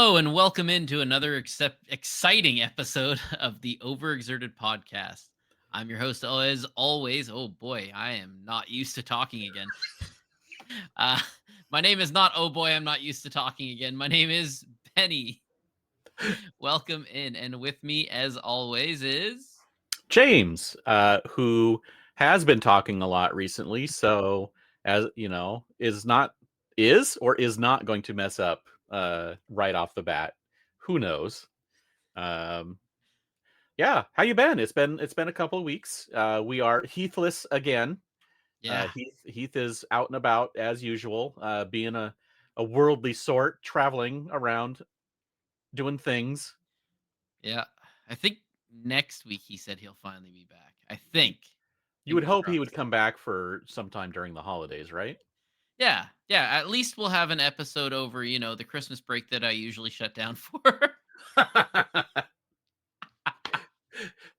Hello and welcome into another exciting episode of the Overexerted podcast. I'm your host as always. Oh boy, I am not used to talking again. Uh, my name is not oh boy, I'm not used to talking again. My name is Penny. Welcome in, and with me as always is James, who has been talking a lot recently, so as you know, is not going to mess up right off the bat. Who knows? Um, yeah, how you been? It's been a couple of weeks. We are Heathless again. yeah, Heath is out and about as usual, being a worldly sort, traveling around, doing things. yeah. I think next week he said he'll finally be back. I think. You would Fingers hope he would crossed. come back for sometime during the holidays, right? Yeah, yeah. At least we'll have an episode over, the Christmas break that I usually shut down for.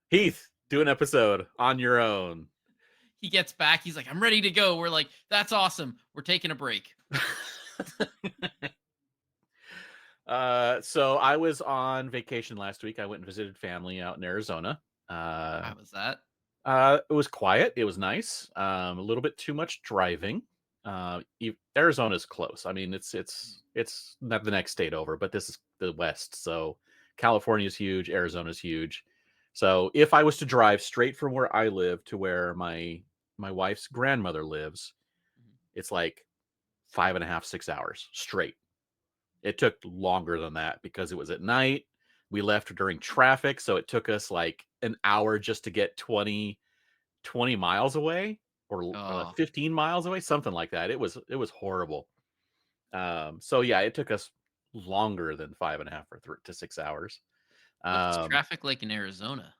Heath, do an episode on your own. He gets back. He's like, I'm ready to go. We're like, that's awesome. We're taking a break. So I was on vacation last week. I went and visited family out in Arizona. Uh, How was that? it was quiet. It was nice. A little bit too much driving. Arizona's close. I mean, it's not the next state over, but this is the West. So California's huge. Arizona's huge. So if I was to drive straight from where I live to where my wife's grandmother lives, Mhm. it's like 5.5, 6 hours straight. It took longer than that because it was at night. We left during traffic, so it took us like an hour just to get 20 miles away or Oh, 15 miles away, something like that. It was horrible. So yeah, it took us longer than 5.5 to 6 hours. what's Um, traffic like in Arizona?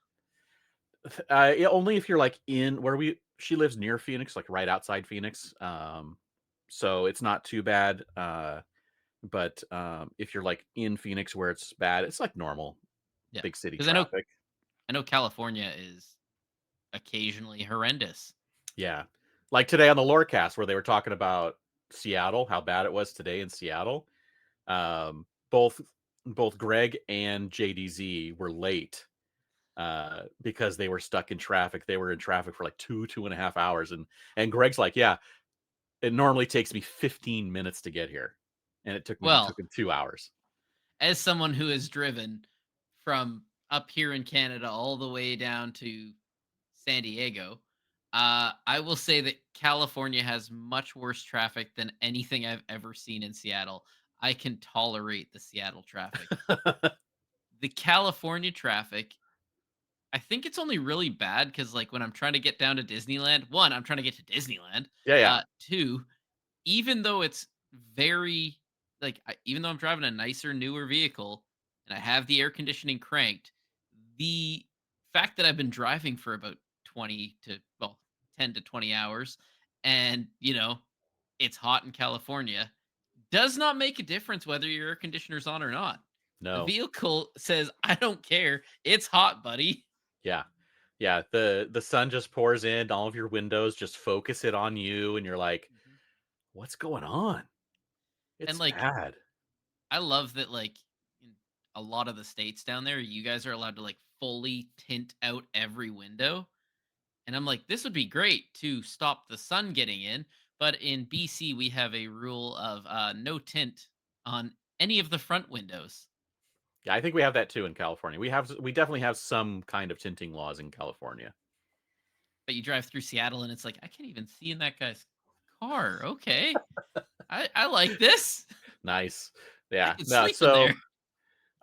yeah, only if you're like in where she lives near Phoenix, like right outside Phoenix. So it's not too bad. But if you're like in Phoenix where it's bad, it's like normal Yeah, big city because traffic. I know California is occasionally horrendous. Yeah. Like today on the Lorecast where they were talking about Seattle, how bad it was today in Seattle. Um, both both Greg and JDZ were late because they were stuck in traffic. They were in traffic for like 2.5 hours. And Greg's like, yeah, it normally takes me 15 minutes to get here. And Well, took him 2 hours. as someone who has driven from up here in Canada all the way down to San Diego, I will say that California has much worse traffic than anything I've ever seen in Seattle. I can tolerate the Seattle traffic. The California traffic, I think it's only really bad because, like, when I'm trying to get down to Disneyland, one, I'm trying to get to Disneyland. Yeah, yeah. Two, even though it's very even though I'm driving a nicer, newer vehicle and I have the air conditioning cranked, the fact that I've been driving for about 10 to 20 hours and, it's hot in California does not make a difference whether your air conditioner's on or not. The No. vehicle says, I don't care. It's hot, buddy. Yeah. Yeah, the sun just pours in, all of your windows just focus it on you, and you're like, Mhm. "What's going on?" And It's like, bad. I love that, like, in a lot of the states down there, you guys are allowed to, like, fully tint out every window. And I'm like, this would be great to stop the sun getting in. But in BC, we have a rule of no tint on any of the front windows. Yeah, I think we have that too in California. We definitely have some kind of tinting laws in California. But you drive through Seattle and it's like, I can't even see in that guy's car. Okay. I like this. Nice. I Yeah. can No, sleep in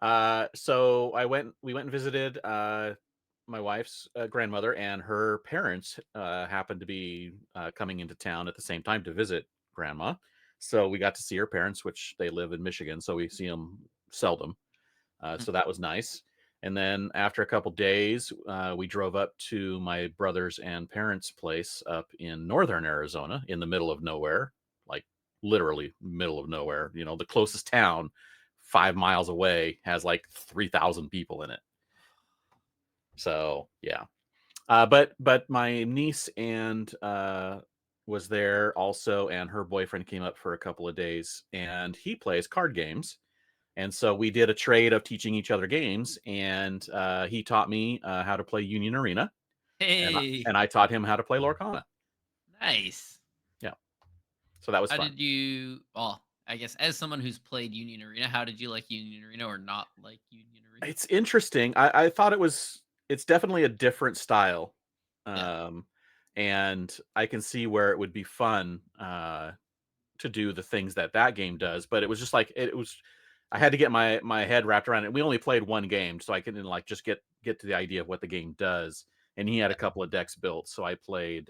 there. so we went and visited my wife's grandmother, and her parents happened to be coming into town at the same time to visit grandma. So we got to see her parents, which they live in Michigan, so we see them seldom. Mhm. So that was nice. And then after a couple days, we drove up to my brother's and parents' place up in northern Arizona, in the middle of nowhere, like literally middle of nowhere. You know, the closest town 5 miles away has like 3,000 people in it. So yeah, but my niece and was there also, and her boyfriend came up for a couple of days, and he plays card games. And so we did a trade of teaching each other games, and he taught me how to play Union Arena, and Hey, I taught him how to play Lorcana. nice. Yeah, so that was How fun. did you? Well, I guess as someone who's played Union Arena, how did you like Union Arena or not like Union Arena? It's interesting. I thought it's definitely a different style, Yeah, um, and I can see where it would be fun to do the things that that game does. But it was just like it was. I had to get my head wrapped around it. We only played one game, so I couldn't like just get to the idea of what the game does. And he had a yeah. couple of decks built, so I played.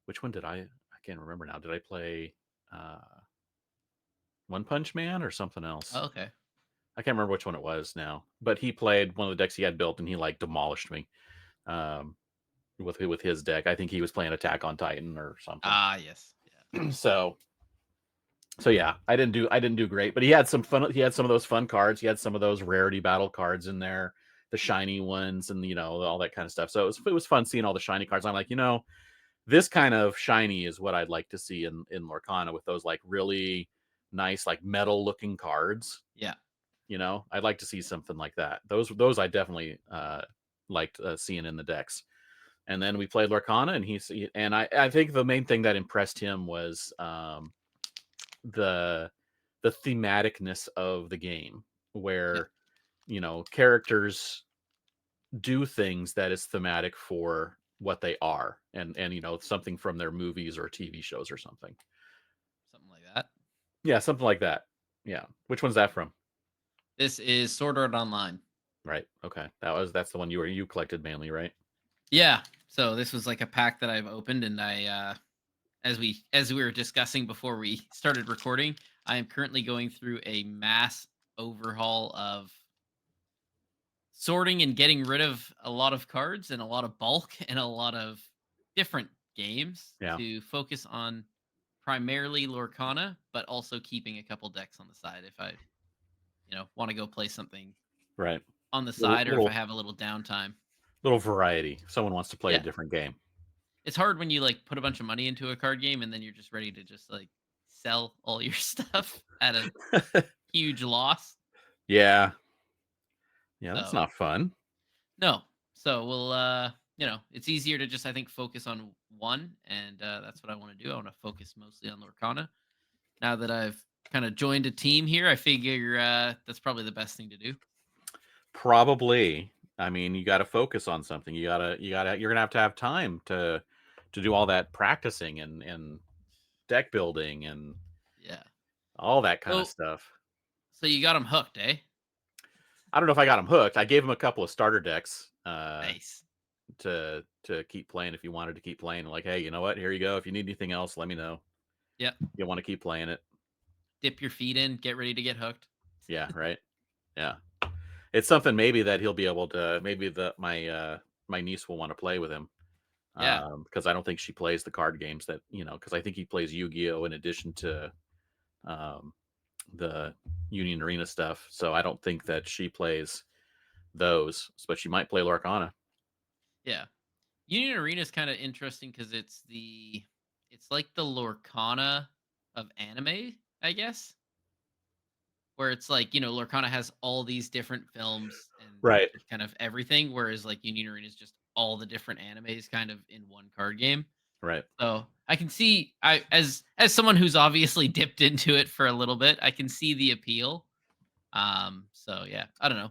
Which one did I? I can't remember now. Did I play uh, One Punch Man or something else? Oh, okay. I can't remember which one it was now, but he played one of the decks he had built, and he like demolished me um, with his deck. I think he was playing Attack on Titan or something. Ah, yes. Yeah. so so yeah, I didn't do great, but he had some fun. He had some of those fun cards. He had some of those rarity battle cards in there, the shiny ones, and all that kind of stuff. So it was fun seeing all the shiny cards. I'm like, this kind of shiny is what I'd like to see in Lorcana with those like really nice like metal looking cards. Yeah. I'd like to see something like that. Those I definitely liked seeing in the decks. And then we played Lorcana, and I think the main thing that impressed him was the thematicness of the game, Yeah. where characters do things that is thematic for what they are, and something from their movies or TV shows or something. Something like that. Yeah, something like that. Yeah. Which one's that from? This is Sword Art Online. Right. Okay. That's the one you collected mainly, right? Yeah. So this was like a pack that I've opened, and as we were discussing before we started recording, I am currently going through a mass overhaul of sorting and getting rid of a lot of cards and a lot of bulk and a lot of different games Yeah. to focus on primarily Lorcana, but also keeping a couple decks on the side if I, want to go play something Right. on the Little side or if I little have a little downtime. little variety. Someone wants to play a Yeah. different game. It's hard when you like put a bunch of money into a card game and then you're just ready to just like sell all your stuff at a huge loss. Yeah. Yeah, that's So, not fun. no. So we'll it's easier to just I think focus on one and that's what I want to do. I want to focus mostly on Lorcana. Now that I've kind of joined a team here, I figure that's probably the best thing to do. Probably. I mean, you got to focus on something. You're going to have time to do all that practicing and deck building and Yeah. all that kind of So stuff. so you got them hooked, eh? I don't know if I got him hooked. I gave him a couple of starter decks Nice. to keep playing if he wanted to keep playing. Like, hey, you know what? Here you go. If you need anything else, let me know. Yep. You want to keep playing it? Dip your feet in, get ready to get hooked. Yeah, right. Yeah, it's something maybe that he'll be able to. Maybe my niece will want to play with him Yeah. because I don't think she plays the card games that because I think he plays Yu-Gi-Oh in addition to um, the Union Arena stuff. So I don't think that she plays those, but she might play Lorcana. Yeah. Union Arena is kind of interesting because it's like the Lorcana of anime, I guess. Where it's like, Lorcana has all these different films and Right. just kind of everything, whereas like Union Arena is just all the different animes kind of in one card game. Right. So I can see I as someone who's obviously dipped into it for a little bit, I can see the appeal. So yeah, I don't know.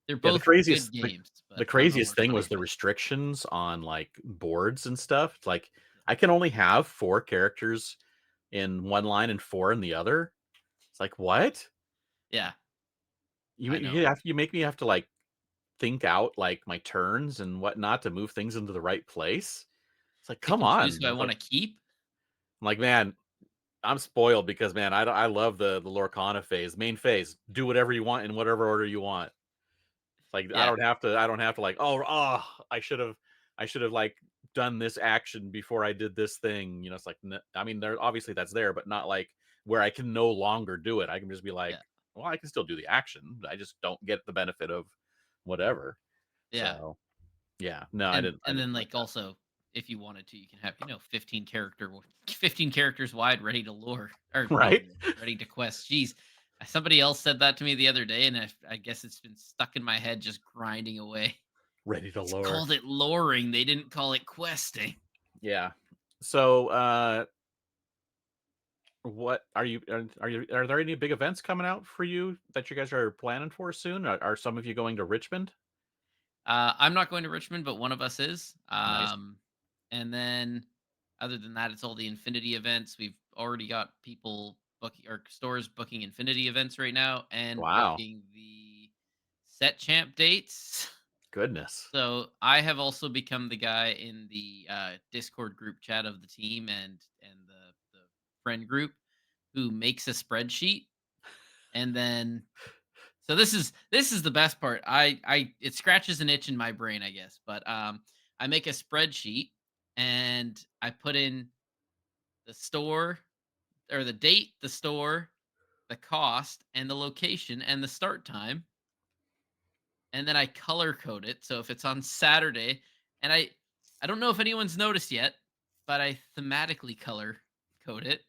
They're Yeah, both good games, the but I don't know craziest which thing one I was the pick. restrictions on like boards and stuff. It's like I can only have 4 characters in one line and 4 in the other. It's like, what? Yeah, You I know. you make me have to like think out like my turns and whatnot to move things into the right place. It's like, Pick come and choose on. who I want to keep. I'm like, man, I'm spoiled because man, I love the Lorcana phase, main phase. Do whatever you want in whatever order you want. Like Yeah, I don't have to like, I should have like done this action before I did this thing. It's like I mean, there obviously that's there, but not like where I can no longer do it. I can just be like, yeah, well, I can still do the action. I just don't get the benefit of whatever. yeah. So yeah, no, I And didn't then like like that. also if you wanted to, you can have 15 characters wide, ready to lure or not Right? lure, ready to quest. Jeez. Somebody else said that to me the other day, and I guess it's been stuck in my head, just grinding away. Ready to It's lure. called it luring. They didn't call it questing. Yeah. So, what are there any big events coming out for you that you guys are planning for soon? Are some of you going to Richmond? I'm not going to Richmond, but one of us is. Nice. And then, other than that, it's all the Infinity events. We've already got people booking or stores booking Infinity events right now, and Wow. booking the set champ dates. Goodness. So I have also become the guy in the Discord group chat of the team and the friend group who makes a spreadsheet, and then so this is the best part. I it scratches an itch in my brain, I guess. But I make a spreadsheet and I put in the store or the date, the store, the cost, and the location and the start time, and then I color code it. So if it's on Saturday, and I don't know if anyone's noticed yet, but I thematically color code it.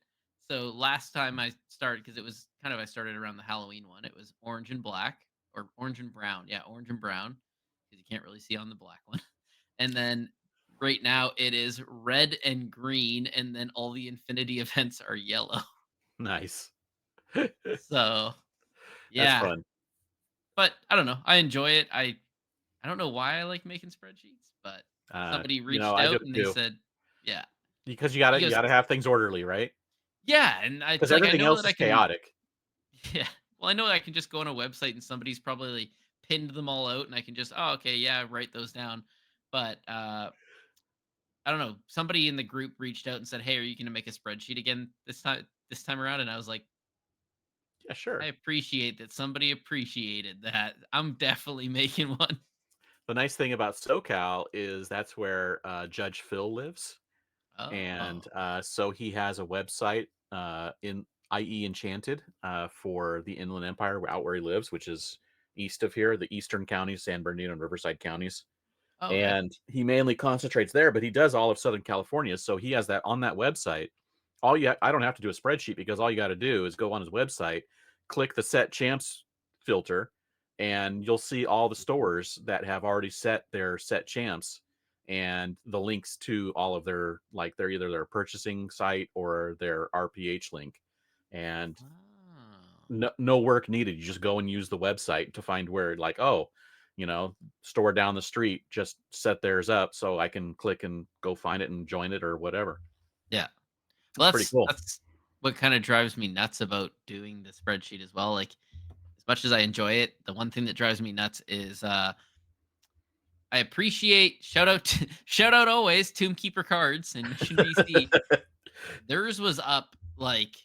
So last time I started, because it was kind of I started around the Halloween one. It was orange and black or orange and brown. Yeah, orange and brown because you can't really see on the black one. And then right now it is red and green, and then all the Infinity events are yellow. Nice. So That's yeah, fun. but I don't know. I enjoy it. I don't know why I like making spreadsheets, but somebody reached I do out it and they too said, yeah. because He you goes, gotta have things orderly, right? yeah, and it's Because like I everything know else that I is can. chaotic. Yeah. Well, I know I can just go on a website and somebody's probably like, pinned them all out, and I can just, oh, okay, yeah, write those down. But I don't know. Somebody in the group reached out and said, "Hey, are you going to make a spreadsheet again this time around?" And I was like, Yeah, I sure. appreciate that somebody appreciated that. I'm definitely making one. The nice thing about SoCal is that's where Judge Phil lives. And Oh. so he has a website in IE Enchanted for the Inland Empire, out where he lives, which is east of here, the eastern counties, San Bernardino and Riverside counties. Oh, okay. And he mainly concentrates there, but he does all of Southern California. So he has that on that website. I don't have to do a spreadsheet because all you got to do is go on his website, click the set champs filter, and you'll see all the stores that have already set their set champs and the links to all of their like their either their purchasing site or their RPH link. And Oh. no work needed. You just go and use the website to find where like, oh, store down the street just set theirs up so I can click and go find it and join it or whatever. Yeah. It's Well, pretty cool. that's what kinda drives me nuts about doing the spreadsheet as well, like, as much as I enjoy it, the one thing that drives me nuts is, I appreciate shout out always, Tomb Keeper Cards in Mission BC. Theirs was up, like,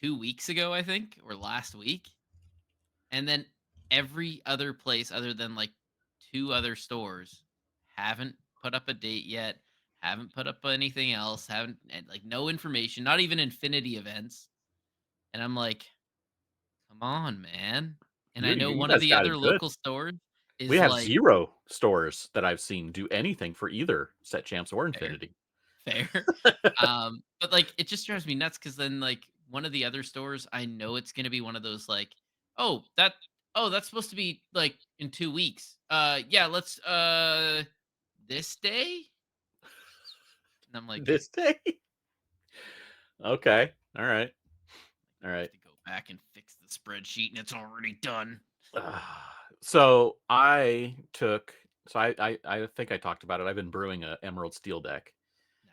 2 weeks ago, I think, or last week, and then every other place other than, like, 2 other stores haven't put up a date yet, haven't put up anything else, haven't and, like, no information, not even Infinity events, and I'm like, "Come on, man." And I know You one of guys the got other it good. local stores We is, have like, 0 stores that I've seen do anything for either Set Champs or fair. Infinity. Fair. But, like, it just drives me nuts because then, like, one of the other stores, I know it's gonna be one of those, like, "Oh, that's supposed to be, like, in 2 weeks. Yeah, let's, this day?" And I'm like, This day? Okay. All right. All "I have right. to go back and fix the spreadsheet, and it's already done." So I think I talked about it. I've been brewing a Emerald Steel deck.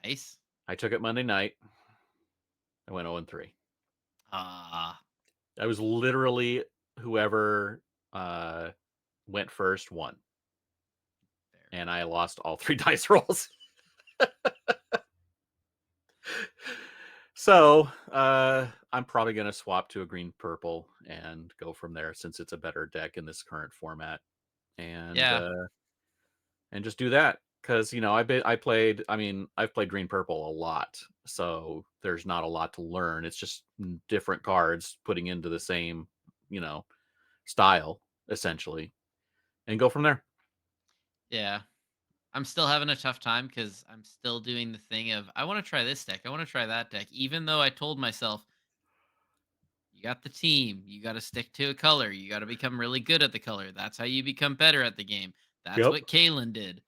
Nice. I took it Monday night. I went 0-3. Ah, I was literally whoever uh went first won. fair. And I lost all 3 dice rolls. So, I'm probably gonna swap to a green purple and go from there since it's a better deck in this current format. And Yeah. just do that because I've played green purple a lot, so there's not a lot to learn. It's just different cards putting into the same you know style essentially, and go from there. Yeah. I'm still having a tough time because 'cause I'm still doing the thing of, "I wanna try this deck, I wanna try that deck," even though I told myself You got the team. You got to stick to a color. You got to become really good at the color. That's how you become better at the game. That's Yep. what Kalen did.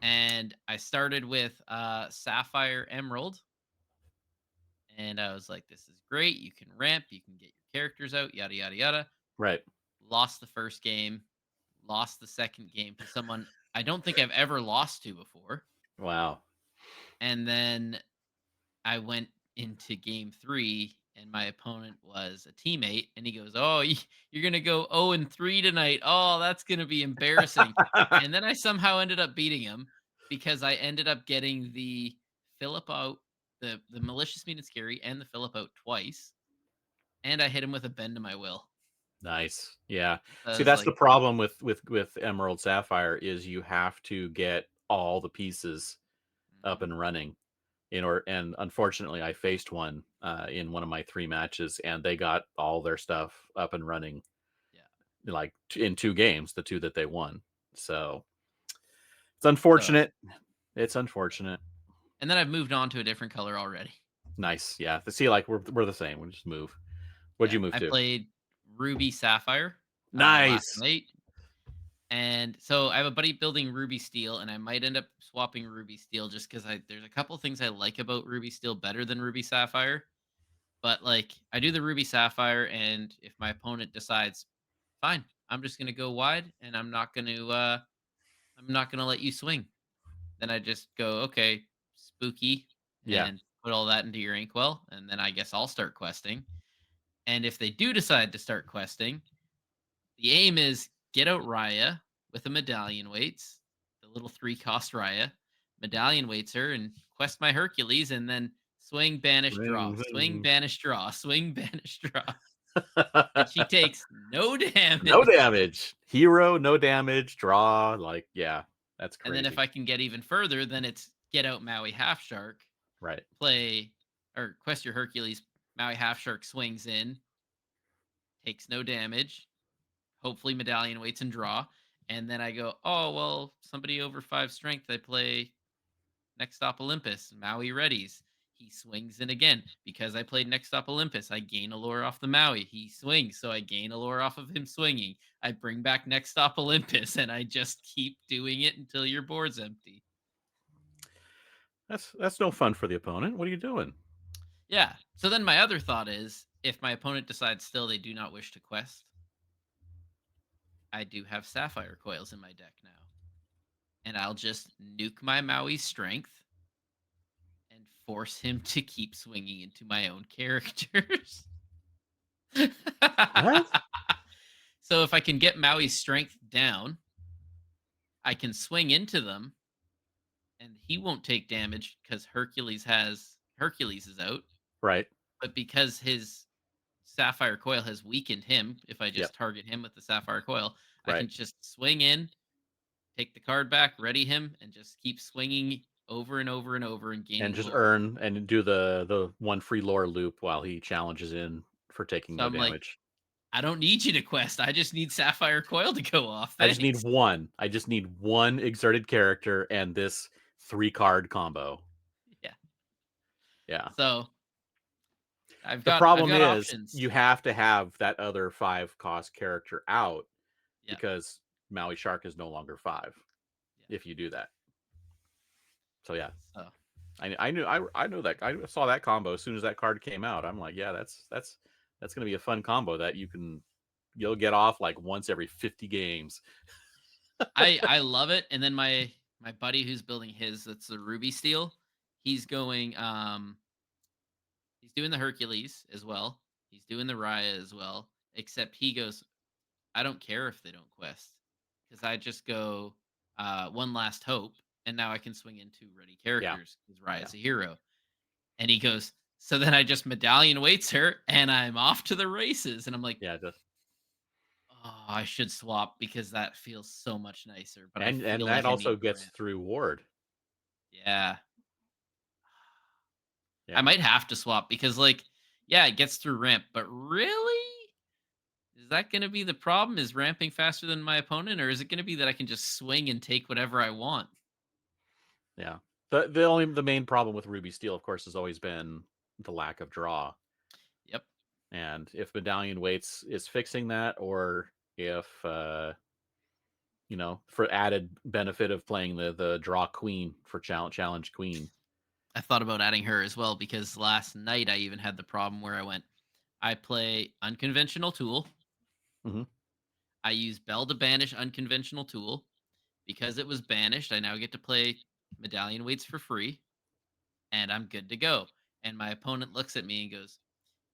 And I started with Sapphire Emerald. And I was like, this is great. You can ramp, you can get your characters out, yada, yada, yada. Right. Lost the first game, lost the second game to someone I don't think I've ever lost to before. Wow. And then I went into game 3 and my opponent was a teammate and he goes, "Oh, you're going to go 0 and 3 tonight. Oh, that's going to be embarrassing." And then I somehow ended up beating him because I ended up getting the Philip out, the malicious mean and scary and the Philip out twice, and I hit him with a bend to my will. Nice. Yeah. So I See, was that's the like, problem with Emerald Sapphire is you have to get all the pieces up mhm, and running and unfortunately I faced one in one of my 3 matches and they got all their stuff up and running yeah. like in 2 games, the 2 that they won. So it's So unfortunate. It's unfortunate. and then I've moved on to a different color already. Nice. Yeah. See, like we're the same. We just move. What'd Yeah, you move I to? played Ruby Sapphire last Nice. night. And so I have a buddy building Ruby Steel, and I might end up swapping Ruby Steel just because I there's a couple things I like about Ruby Steel better than Ruby Sapphire. But like I do the Ruby Sapphire, and if my opponent decides, fine, I'm just gonna go wide and I'm not gonna let you swing. Then I just go, okay, spooky, Yeah. and put all that into your inkwell, and then I guess I'll start questing. And if they do decide to start questing, the aim is get out Raya with a medallion weights, the little 3 cost Raya. Medallion weights her and quest my Hercules and then swing, banish, draw, Ring, swing, ring. banish, draw, swing, banish, draw. And she takes no No damage. damage. Hero, no damage. Draw. Like, yeah, that's And then if crazy. I can get even further, then it's get out Maui Half Shark, Right. play or quest your Hercules. Maui Half Shark swings in, takes no damage, hopefully medallion waits and draw. And then I go, oh well, somebody over 5 strength. I play next stop Olympus. Maui readies. He swings in again because I played next stop Olympus. I gain a lore off the Maui. He swings, so I gain a lore off of him swinging. I bring back next stop Olympus, and I just keep doing it until your board's empty. That's no fun for the opponent. What are you doing? Yeah. So then my other thought is, if my opponent decides still they do not wish to quest, I do have sapphire coils in my deck now, and I'll just nuke my Maui's strength and force him to keep swinging into my own characters. What? So if I can get Maui's strength down, I can swing into them and he won't take damage because Hercules is out. Right. But because his Sapphire Coil has weakened him, if I Yep. just target him with the Sapphire Coil, I Right. can just swing in, take the card back, ready him, and just keep swinging over and over and over and And gaining just lore. earn and do the one free lore loop while he challenges in for taking So no I'm like, damage. I don't need you to quest. I just need Sapphire Coil to go off. I just need Thanks. one. I just need one exerted character and this 3 card combo. Yeah. Yeah. So The I've problem got is options. you have to have that other 5 cost character out Yeah. because Maui Shark is no longer 5 Yeah. if you do that. So yeah, So I knew that I saw that combo as soon as that card came out. I'm like, yeah, that's gonna be a fun combo that you'll get off like once every 50 games. I love it. And then my buddy who's building his that's the Ruby Steel, he's going he's doing the Hercules as well. He's doing the Raya as well. Except he goes, I don't care if they don't quest. Because I just go one last hope, and now I can swing into ready Yeah, characters because yeah, Raya's a hero. And he goes, so then I just medallion waits her and I'm off to the races. And I'm like, yeah. Just oh, I should swap because that feels so much nicer, but I and feel that like I also need the gets ramp. through ward. Yeah. I Yeah, might have to swap because like, yeah, it gets through ramp, but really? Is that going to be the problem? Is ramping faster than my opponent, or is it going to be that I can just swing and take whatever I want? yeah. The main problem with Ruby Steel, of course, has always been the lack of draw. Yep. And if Medallion Waits is fixing that, or if for added benefit of playing the draw queen for challenge queen. I thought about adding her as well because last night I even had the problem where I play unconventional tool. Hmm. I use Bell to banish unconventional tool. Because it was banished, I now get to play Medallion Waits for free, and I'm good to go. And my opponent looks at me and goes,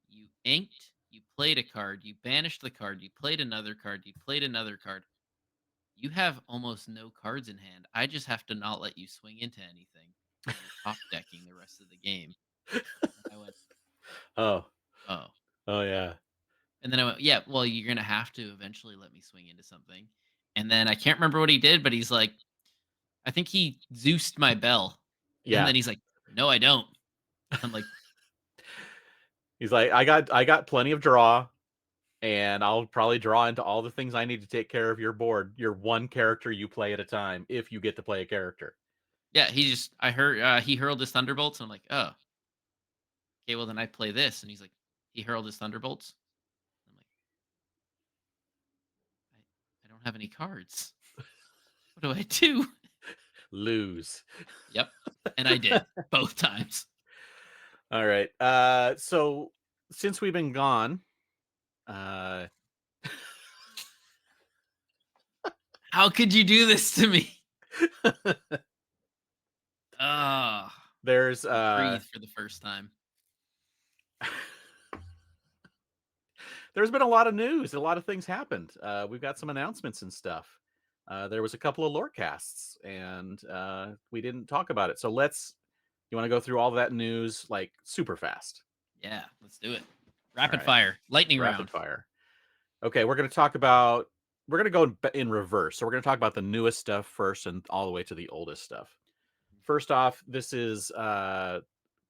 "You inked, you played a card, you banished the card, you played another card, you played another card. You have almost no cards in hand. I just have to not let you swing into anything, and you're top decking the rest of the game." And I went, Oh, "Oh." oh yeah, And then I went, "Yeah, well, you're gonna have to eventually let me swing into something." And then I can't remember what he did, but he's like, I think he Zeused my bell. And yeah. then he's like, "No, I don't." I'm like, He's like, I got plenty of draw, and I'll probably draw into all the things I need to take care of your board. You're one character you play at a time if you get to play a character. yeah, I heard he hurled his thunderbolts, and I'm like, "Oh, okay, well then I play this." And he's like, "He hurled his thunderbolts." I'm like, I, I don't have any cards. What do I do? Lose. Yep. And I did both times. All right. So since we've been gone, uh, How could you do this to me? Ah, there's I breathe for the first time. there's been a lot of news. A lot of things happened. We've got some announcements and stuff. There was a couple of lore casts, and we didn't talk about it. So you want to go through all of that news like super fast? Yeah, let's do it. All Rapid right, fire, lightning rapid round. fire. Okay, we're going to go in reverse. So we're going to talk about the newest stuff first and all the way to the oldest stuff. First off, this is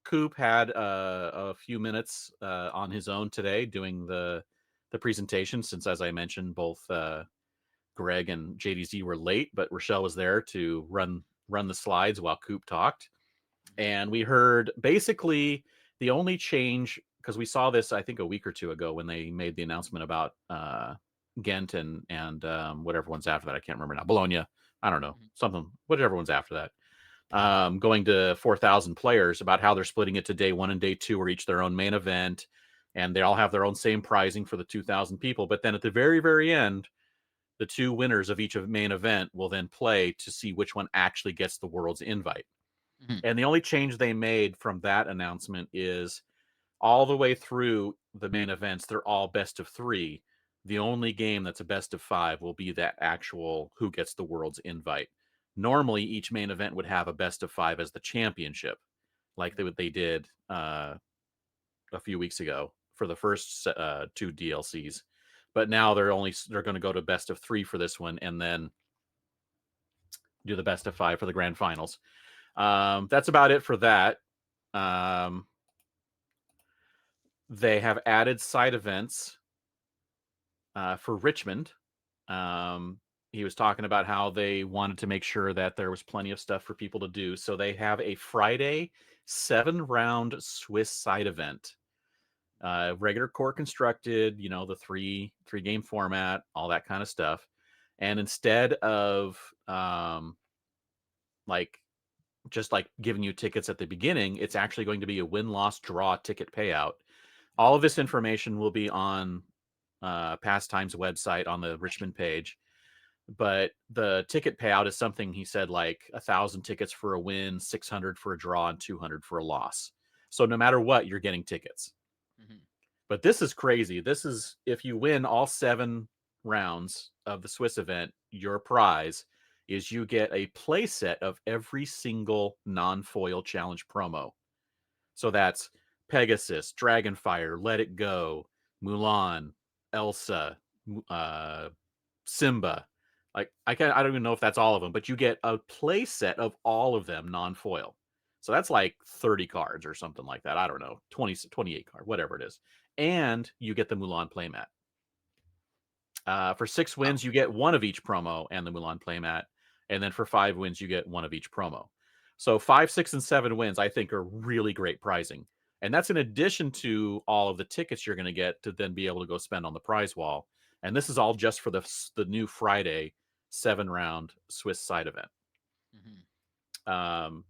Coop had a few minutes on his own today doing the presentation, since, as I mentioned, both Greg and JDZ were late, but Rochelle was there to run the slides while Coop talked. And we heard basically the only change, because we saw this I think a week or two ago when they made the announcement about Ghent and whatever one's after that. I can't remember now. Bologna. I don't know. Mhm. Something. Whatever one's after that. Going to 4,000 players, about how they're splitting it to day one and day two, are each their own main event, and they all have their own same pricing for the 2,000 people. But then at the very, very end, the two winners of each main event will then play to see which one actually gets the world's invite. Mhm. And the only change they made from that announcement is all the way through the main events, they're all best of three. The only game that's a best of five will be that actual who gets the world's invite. Normally, each main event would have a best of five as the championship, like they did a few weeks ago for the first two DLCs. But now they're going to go to best of three for this one, and then do the best of five for the grand finals. That's about it for that. Um, they have added side events for Richmond. He was talking about how they wanted to make sure that there was plenty of stuff for people to do. So they have a Friday 7-round Swiss side event. Regular core constructed, the three game format, all that kind of stuff. And instead of like just like giving you tickets at the beginning, it's actually going to be a win-loss draw ticket payout. All of this information will be on Pastime's website on the Richmond page. But the ticket payout is something he said like 1,000 tickets for a win, 600 for a draw, and 200 for a loss. So no matter what, you're getting tickets. Mhm. But this is crazy. This is if you win all 7 rounds of the Swiss event, your prize is you get a play set of every single non-foil challenge promo. So that's Pegasus, Dragonfire, Let It Go, Mulan, Elsa, uh, Simba. Like I don't even know if that's all of them, but you get a play set of all of them non-foil. So that's like 30 cards or something like that. I don't know, 28 card, whatever it is. And you get the Mulan playmat. For 6 Oh, wins, you get one of each promo and the Mulan playmat. And then for 5 wins, you get one of each promo. So 5, 6, and 7 wins, I think, are really great pricing. And that's in addition to all of the tickets you're going to get to then be able to go spend on the prize wall. And this is all just for the new Friday 7-round Swiss side event. Mhm. Um,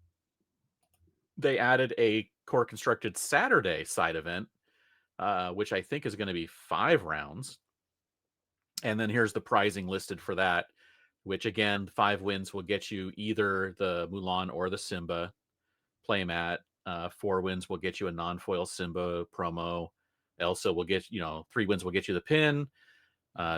they added a core constructed Saturday side event, which I think is going to be 5 rounds. And then here's the pricing listed for that, which again, 5 wins will get you either the Mulan or the Simba playmat. 4 wins will get you a non-foil Simba promo. Elsa will get, 3 wins will get you the pin.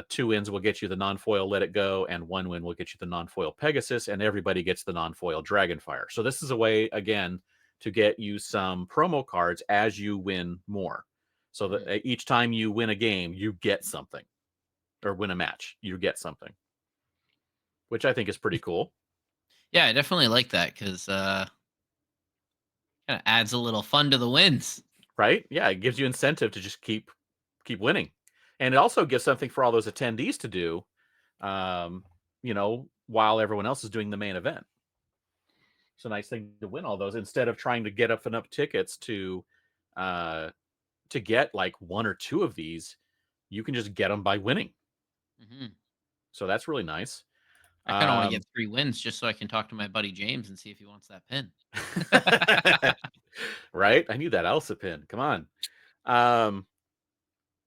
2 wins will get you the non-foil Let It Go, and 1 win will get you the non-foil Pegasus, and everybody gets the non-foil Dragonfire. So this is a way, again, to get you some promo cards as you win more. So Mhm. that each time you win a game, you get something, or win a match, you get something, which I think is pretty cool, Yeah, I definitely like that because kind of adds a little fun to the wins. right? Yeah, it gives you incentive to just keep winning, and it also gives something for all those attendees to do, while everyone else is doing the main event. It's a nice thing to win all those instead of trying to get up enough tickets uh, to get like 1 or 2 of these. You can just get them by winning, Mhm. so that's really nice. I kind of want to get Um, 3 wins just so I can talk to my buddy James and see if he wants that pin. right? I need that Elsa pin. Come on. Um,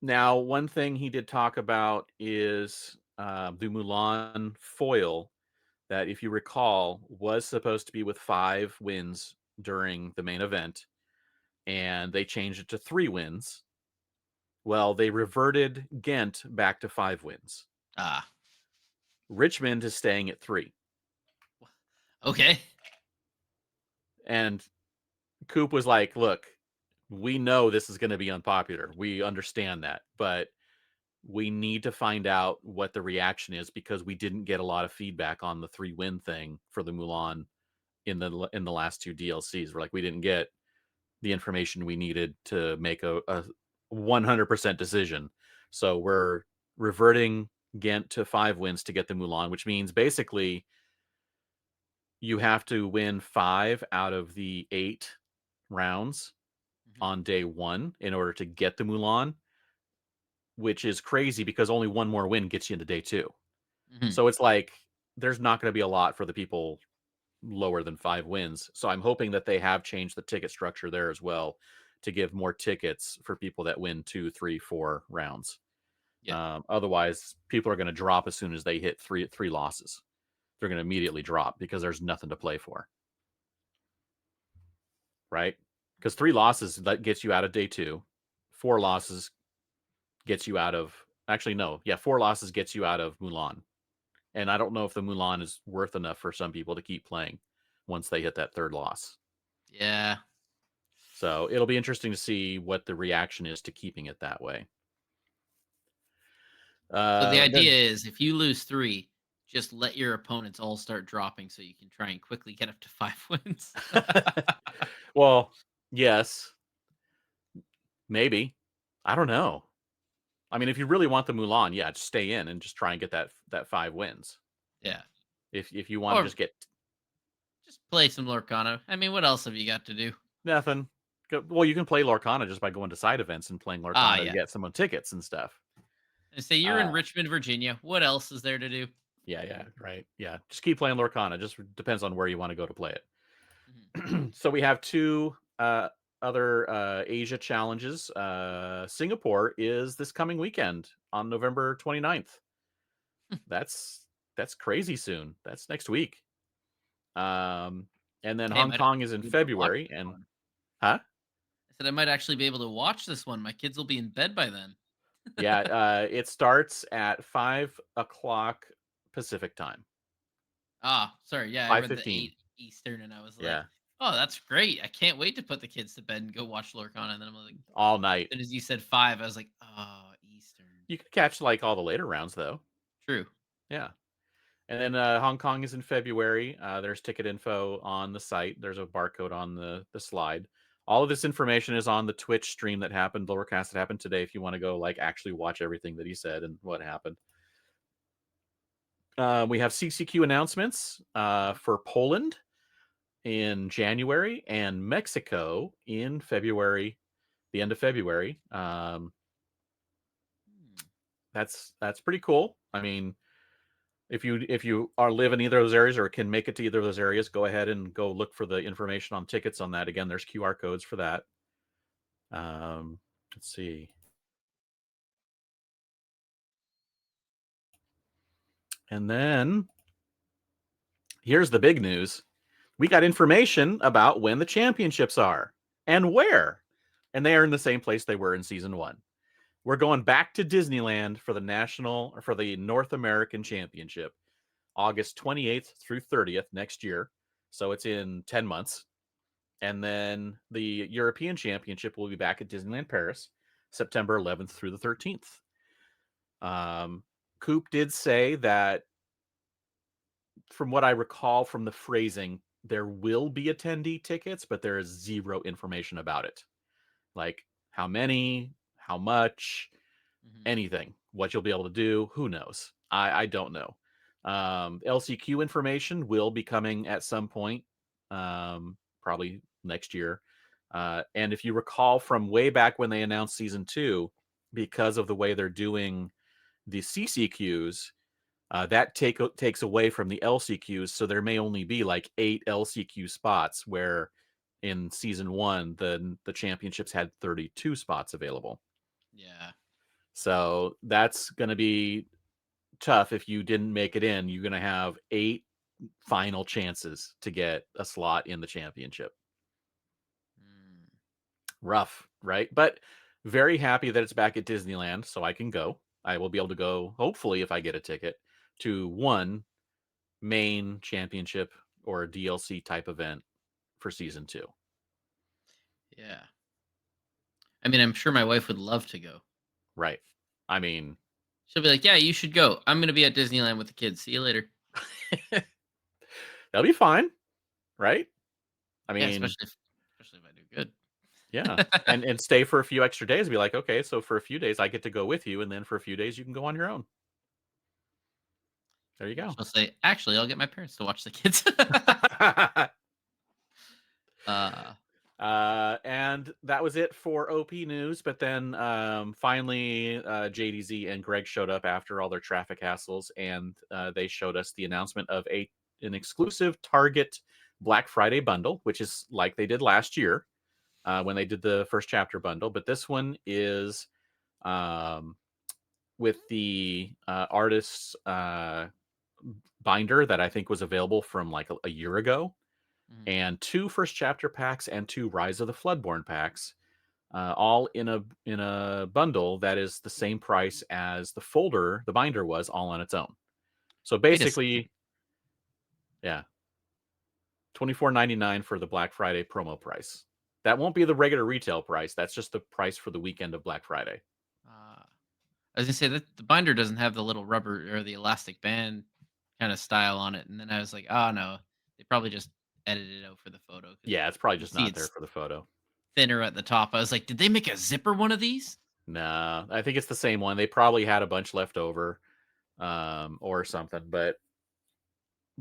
Now, one thing he did talk about is the Mulan foil that, if you recall, was supposed to be with 5 wins during the main event, and they changed it to 3 wins. Well, they reverted Ghent back to 5 wins. Ah, Richmond is staying at 3. okay. And Coop was like, look, we know this is going to be unpopular. We understand that. But we need to find out what the reaction is because we didn't get a lot of feedback on the 3-win thing for the Mulan in the last 2 DLCs. We're like, we didn't get the information we needed to make a 100% decision. So we're reverting Ghent to 5 wins to get the Mulan, which means basically you have to win 5 out of the 8 rounds Mhm. on day 1 in order to get the Mulan, which is crazy because only 1 more win gets you into day 2. Mhm. So it's like there's not going to be a lot for the people lower than 5 wins. So I'm hoping that they have changed the ticket structure there as well to give more tickets for people that win 2, 3, 4 rounds. Yeah. Otherwise, people are going to drop as soon as they hit three losses. They're going to immediately drop because there's nothing to play for, right? Because 3 losses that gets you out of day 2, 4 losses gets you out of. Actually, no, yeah, 4 losses gets you out of Mulan. And I don't know if the Mulan is worth enough for some people to keep playing once they hit that 3rd loss. Yeah. So it'll be interesting to see what the reaction is to keeping it that way. So the idea Then, is if you lose 3, just let your opponents all start dropping so you can try and quickly get up to 5 wins. well, yes, maybe. I don't know. I mean, if you really want the Mulan, yeah, just stay in and just try and get that 5 wins. Yeah. If you want to Or just get just play some Lorcana. I mean, what else have you got to do? nothing, well, you can play Lorcana just by going to side events and playing Ah, Lorcana to yeah. get some tickets and stuff. And say you're in Uh, Richmond, Virginia. What else is there to do? yeah, right. Yeah, just keep playing Lorcana. Just depends on where you want to go to play it. Mhm. So we have 2 other Asia challenges. Singapore is this coming weekend on November 29th. That's that's crazy soon. That's next week. Um, and then Hey, I Hong might Kong is in be able to watch February. this And one. huh? I said I might actually be able to watch this one. My kids will be in bed by then. Yeah, it starts at 5 o'clock Pacific time. Ah, sorry. Yeah, I read the 5:15. 8 Eastern and I was like, Yeah, oh, that's great. I can't wait to put the kids to bed and go watch Lorcana. And then I'm like, all as night. soon as you said 5, I was like, oh, Eastern. You can catch like all the later rounds though. True. Yeah. And then Hong Kong is in February. There's ticket info on the site. There's a barcode on the slide. All of this information is on the Twitch stream that happened, the Lowercast that happened today. If you want to go like actually watch everything that he said and what happened, we have CCQ announcements Mhm. for Poland. in January, and Mexico in February, the end of February. Hmm. That's pretty cool. I mean, if you are live in either of those areas or can make it to either of those areas, go ahead and go look for the information on tickets on that. Again, there's QR codes for that. Um, let's see. And then here's the big news. We got information about when the championships are and where. And they are in the same place they were in season 1. We're going back to Disneyland for the North American Championship, August 28th through 30th next year. So it's in 10 months. And then the European Championship will be back at Disneyland Paris, September 11th through the 13th. Coop did say that, from what I recall from the phrasing, there will be attendee tickets, but there is zero information about it. Like how many, how much, Hmm. anything. What you'll be able to do, who knows? I don't know. LCQ information will be coming at some point, probably next year. And if you recall from way back when they announced season 2, because of the way they're doing the CCQs, that takes away from the LCQs, so there may only be like 8 LCQ spots, where in season 1 the championships had 32 spots available. Yeah. So that's going to be tough. If you didn't make it in, you're going to have 8 final chances to get a slot in the championship. Mm. Rough, right? But very happy that it's back at Disneyland, so I can go. I will be able to go, hopefully, if I get a ticket, to one main championship or a DLC type event for season 2. Yeah. I mean, I'm sure my wife would love to go. Right. I mean, She'll be like, "Yeah, you should go. I'm gonna be at Disneyland with the kids. See you later." that'll be fine, right? I Yeah, mean, especially if I do good. yeah. And stay for a few extra days. Be like, okay, so for a few days I get to go with you, and then for a few days you can go on your own. There you And then go. she'll say, "Actually, I'll get my parents to watch the kids." uh, And that was it for OP news. But then finally, JDZ and Greg showed up after all their traffic hassles, and they showed us the announcement of an exclusive Target Black Friday bundle, which is like they did last year when they did the first chapter bundle. But this one is um, with the artist's binder that I think was available from like a year ago, mhm. and 2 first chapter packs and 2 Rise of the Floodborn packs, all in a bundle that is the same price as the binder was all on its own. So Wait a second. basically, yeah, $24.99 for the Black Friday promo price. That won't be the regular retail price. That's just the price for the weekend of Black Friday. I was gonna say that the binder doesn't have the little rubber or the elastic band kind of style on it, and then I was like, "Oh no, they probably just edited it out for the photo because Yeah, it's probably you can just see not there it's for the photo. thinner at the top." I was like, "Did they make a zipper one of these?" Nah, I think it's the same one. They probably had a bunch left over, or something. But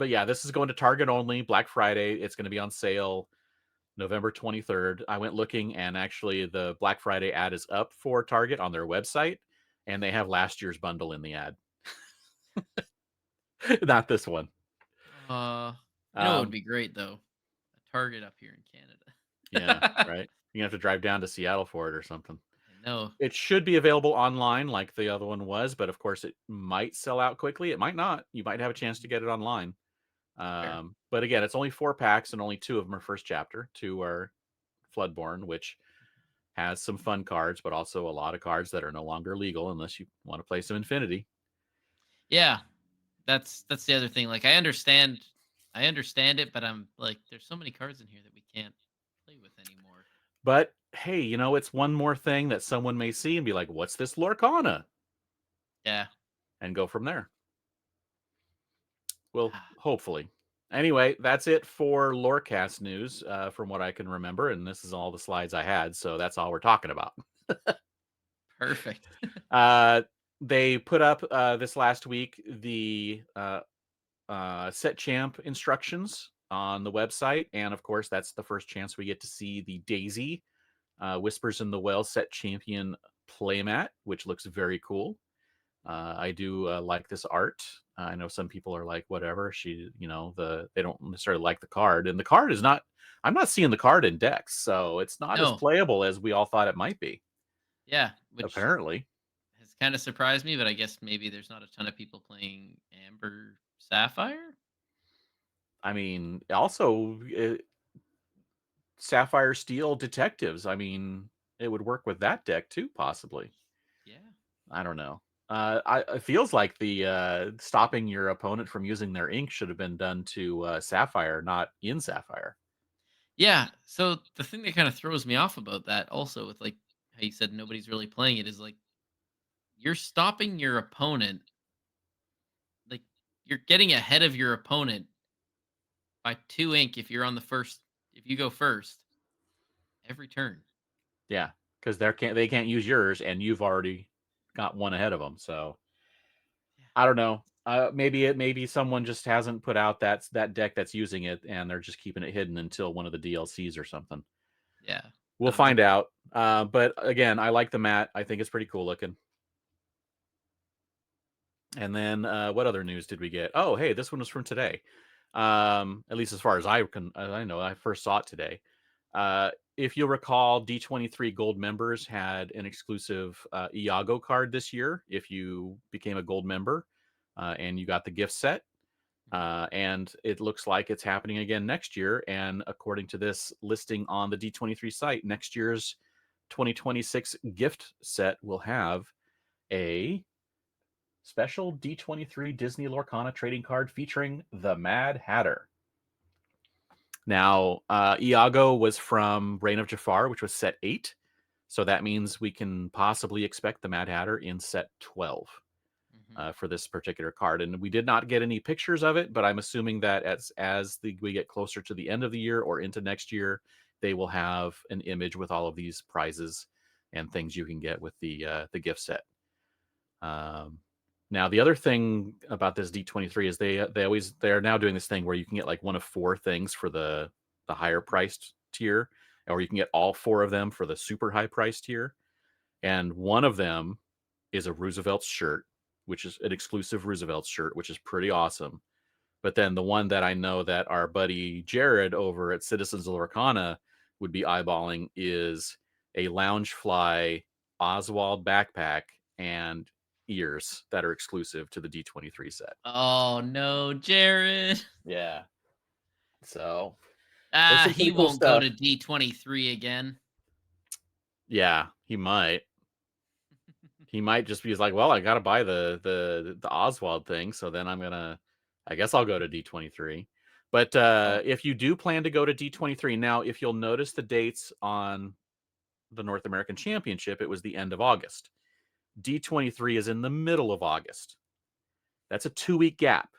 yeah, this is going to Target only, Black Friday. It's going to be on sale November 23rd. I went looking, and actually the Black Friday ad is up for Target on their website, and they have last year's bundle in the ad. Not this one. Uh, you know what would Um, be great though? A Target up here in yeah, Canada. right. You have to drive down to Seattle for it or something. I know. It should be available online like the other one was, but of course it might sell out quickly. It might not. You might have a chance to Mhm. get it online. Fair. But again, it's only 4 packs, and only 2 of them are first chapter. 2 are Floodborn, which has some fun cards, but also a lot of cards that are no longer legal unless you want to play some Infinity. Yeah, that's the other thing. Like I understand it, but I'm like, there's so many cards in here that we can't play with anymore. But hey, it's one more thing that someone may see and be like, "What's this Lorcana?" Yeah. and go from there. Well, hopefully. Anyway, that's it for Lorecast news, from what I can remember, and this is all the slides I had, so that's all we're talking about. Perfect. Uh, they put up this last week the set champ instructions on the website. And of course, that's the first chance we get to see the Daisy Whispers in the Well set champion playmat, which looks very cool. I do like this art. I know some people are like, whatever. They don't necessarily like the card, and the card is not. I'm not seeing the card in decks, so it's not as No. playable as we all thought it might be. Yeah, which Apparently, has kind of surprised me, but I guess maybe there's not a ton of people playing Amber Sapphire. I mean, also Sapphire Steel Detectives. I mean, it would work with that deck too, possibly. Yeah. I don't know. It feels like the stopping your opponent from using their ink should have been done to Sapphire, not in Sapphire. Yeah. So the thing that kind of throws me off about that also with like how you said nobody's really playing it is like you're stopping your opponent, like you're getting ahead of your opponent by 2 ink if you go first every turn. Yeah, because they can't use yours, and you've already got one ahead of them. So Yeah. I don't know. Maybe someone just hasn't put out that deck that's using it, and they're just keeping it hidden until one of the DLCs or something. Yeah. I We'll don't know. find out. But again, I like the mat. I think it's pretty cool looking. And then what other news did we get? Oh, hey, this one was from today. At least as far as I know, I first saw it today. If you'll recall, D23 Gold members had an exclusive Iago card this year. If you became a Gold member and you got the gift set, Mhm. and it looks like it's happening again next year. And according to this listing on the D23 site, next year's 2026 gift set will have a special D23 Disney Lorcana trading card featuring the Mad Hatter. Now, Iago was from Reign of Jafar, which was set 8. So that means we can possibly expect the Mad Hatter in set 12 Mhm. for this particular card. And we did not get any pictures of it, but I'm assuming that we get closer to the end of the year or into next year, they will have an image with all of these prizes and things you can get with the gift set. Um, Now, the other thing about this D23 is they are now doing this thing where you can get like one of 4 things for the higher Mhm. priced tier, or you can get all 4 of them for the super high price tier. And one of them is a Roosevelt shirt, which is an exclusive Roosevelt shirt, which is pretty awesome. But then the one that I know that our buddy Jared over at Citizens of Lorcana would be eyeballing is a Loungefly Oswald backpack and ears that are exclusive to the D23 set. Oh no, Jared. Yeah. So there's Ah, some he pretty cool won't go to stuff. D23 again. Yeah, he might. He might just be like, well, I gotta buy the Oswald thing, so then I guess I'll go to D23. But Oh. if you do plan to go to D23 now, if you'll notice the dates on the North American Championship, it was the end of August. D23 is in the middle of August. That's a 2-week gap.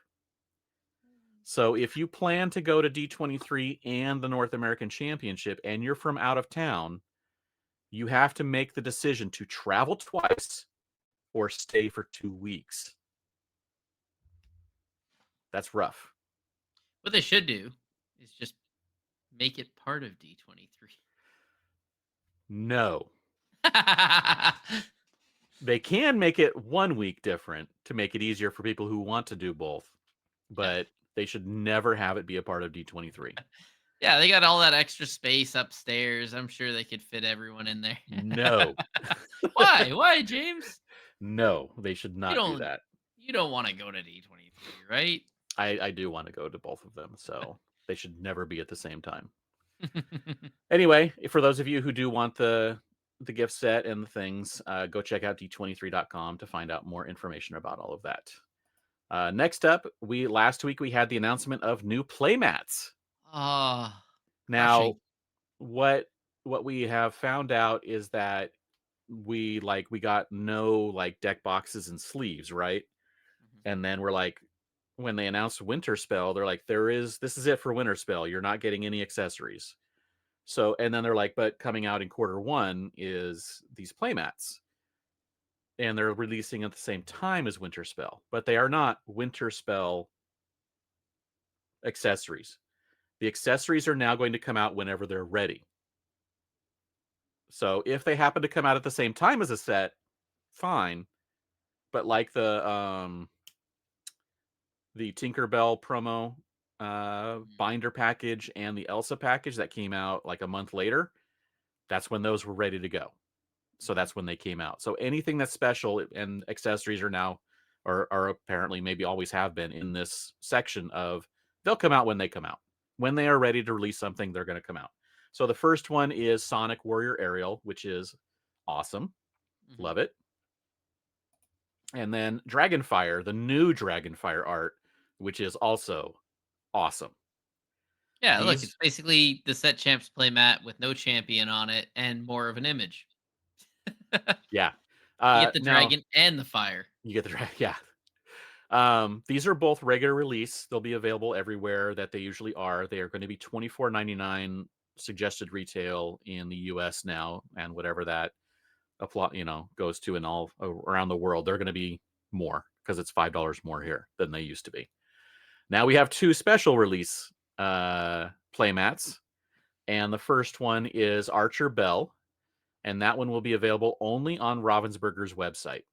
So if you plan to go to D23 and the North American Championship and you're from out of town, you have to make the decision to travel twice or stay for 2 weeks. That's rough. What they should do is just make it part of D23. No. They can make it 1 week different to make it easier for people who want to do both, Yeah. but they should never have it be a part of D23. Yeah, they got all that extra space upstairs. I'm sure they could fit everyone in there. No. Why? Why, James? No, they should You not do don't that. you don't want to go to D23, right? I do want to go to both of them, so they should never be at the same time. Anyway, for those of you who do want the gift set and the things, go check out d23.com to find out more information about all of that. Next up, last week we had the announcement of new playmats. Ah, Now, crushing. what we have found out is that we got no like deck boxes and sleeves, right? Mhm. And then we're like, when they announced Winter Spell, they're like, this is it for Winter Spell. You're not getting any accessories. So, and then they're like, but coming out in quarter 1 is these playmats. And they're releasing at the same time as Winter Spell, but they are not Winter Spell accessories. The accessories are now going to come out whenever they're ready. So if they happen to come out at the same time as a set, fine. But like the Tinkerbell promo Mhm, binder package and the Elsa package that came out like a month later, that's when those were ready to go. So mhm. that's when they came out. So anything that's special and accessories are now are apparently maybe always have been in this section of they'll come out when they come out. When they are ready to release something, they're going to come out. So the first one is Sonic Warrior Aerial, which is awesome. Mhm. Love it. And then Dragonfire, the new Dragonfire art, which is also awesome. Yeah, look, These it's basically the set champs playmat with no champion on it and more of an image. yeah. You get the Now dragon and the fire. you get the yeah. These are both regular release. They'll be available everywhere that they usually are. They are going to be 24.99 suggested retail in the US now, and whatever that apply, goes to in all around the world. They're going to be more because it's $5 more here than they used to be. Now we have two special release playmats, and the first one is Archer Bell, and that one will be available only on Ravensburger's website.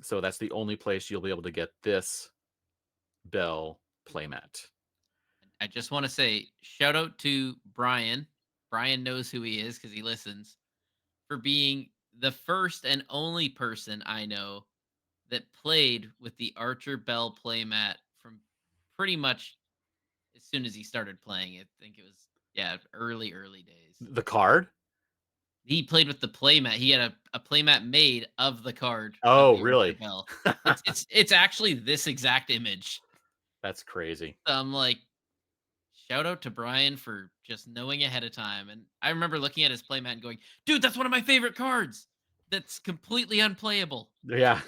So that's the only place you'll be able to get this Bell playmat. I just want to say shout out to Brian. Brian knows who he is because he listens for being the first and only person I know that played with the Archer Bell playmat from pretty much as soon as he started playing it. I think it was early days. The card? He played with the playmat. He had a playmat made of the card of Oh, the Archer really? Bell. It's actually this exact image. That's crazy. So I'm like, shout out to Brian for just knowing ahead of time. And I remember looking at his playmat and going, dude, that's one of my favorite cards. That's completely unplayable. Yeah.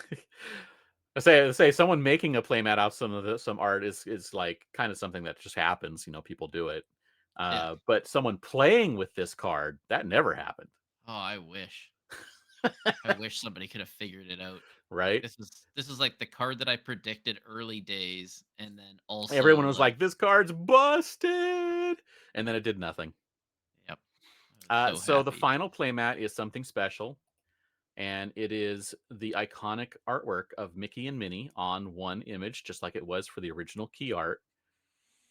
I say someone making a playmat out some art is like kind of something that just happens. People do it. Yeah. But someone playing with this card, that never happened, Oh, I wish. I wish somebody could have figured it out. Like right? this is like the card that I predicted early days, and then also Everyone was like, like, "This card's busted," and then it did nothing. yep. I was so So the happy. final playmat is something special, and it is the iconic artwork of Mickey and Minnie on one image, just like it was for the original key art.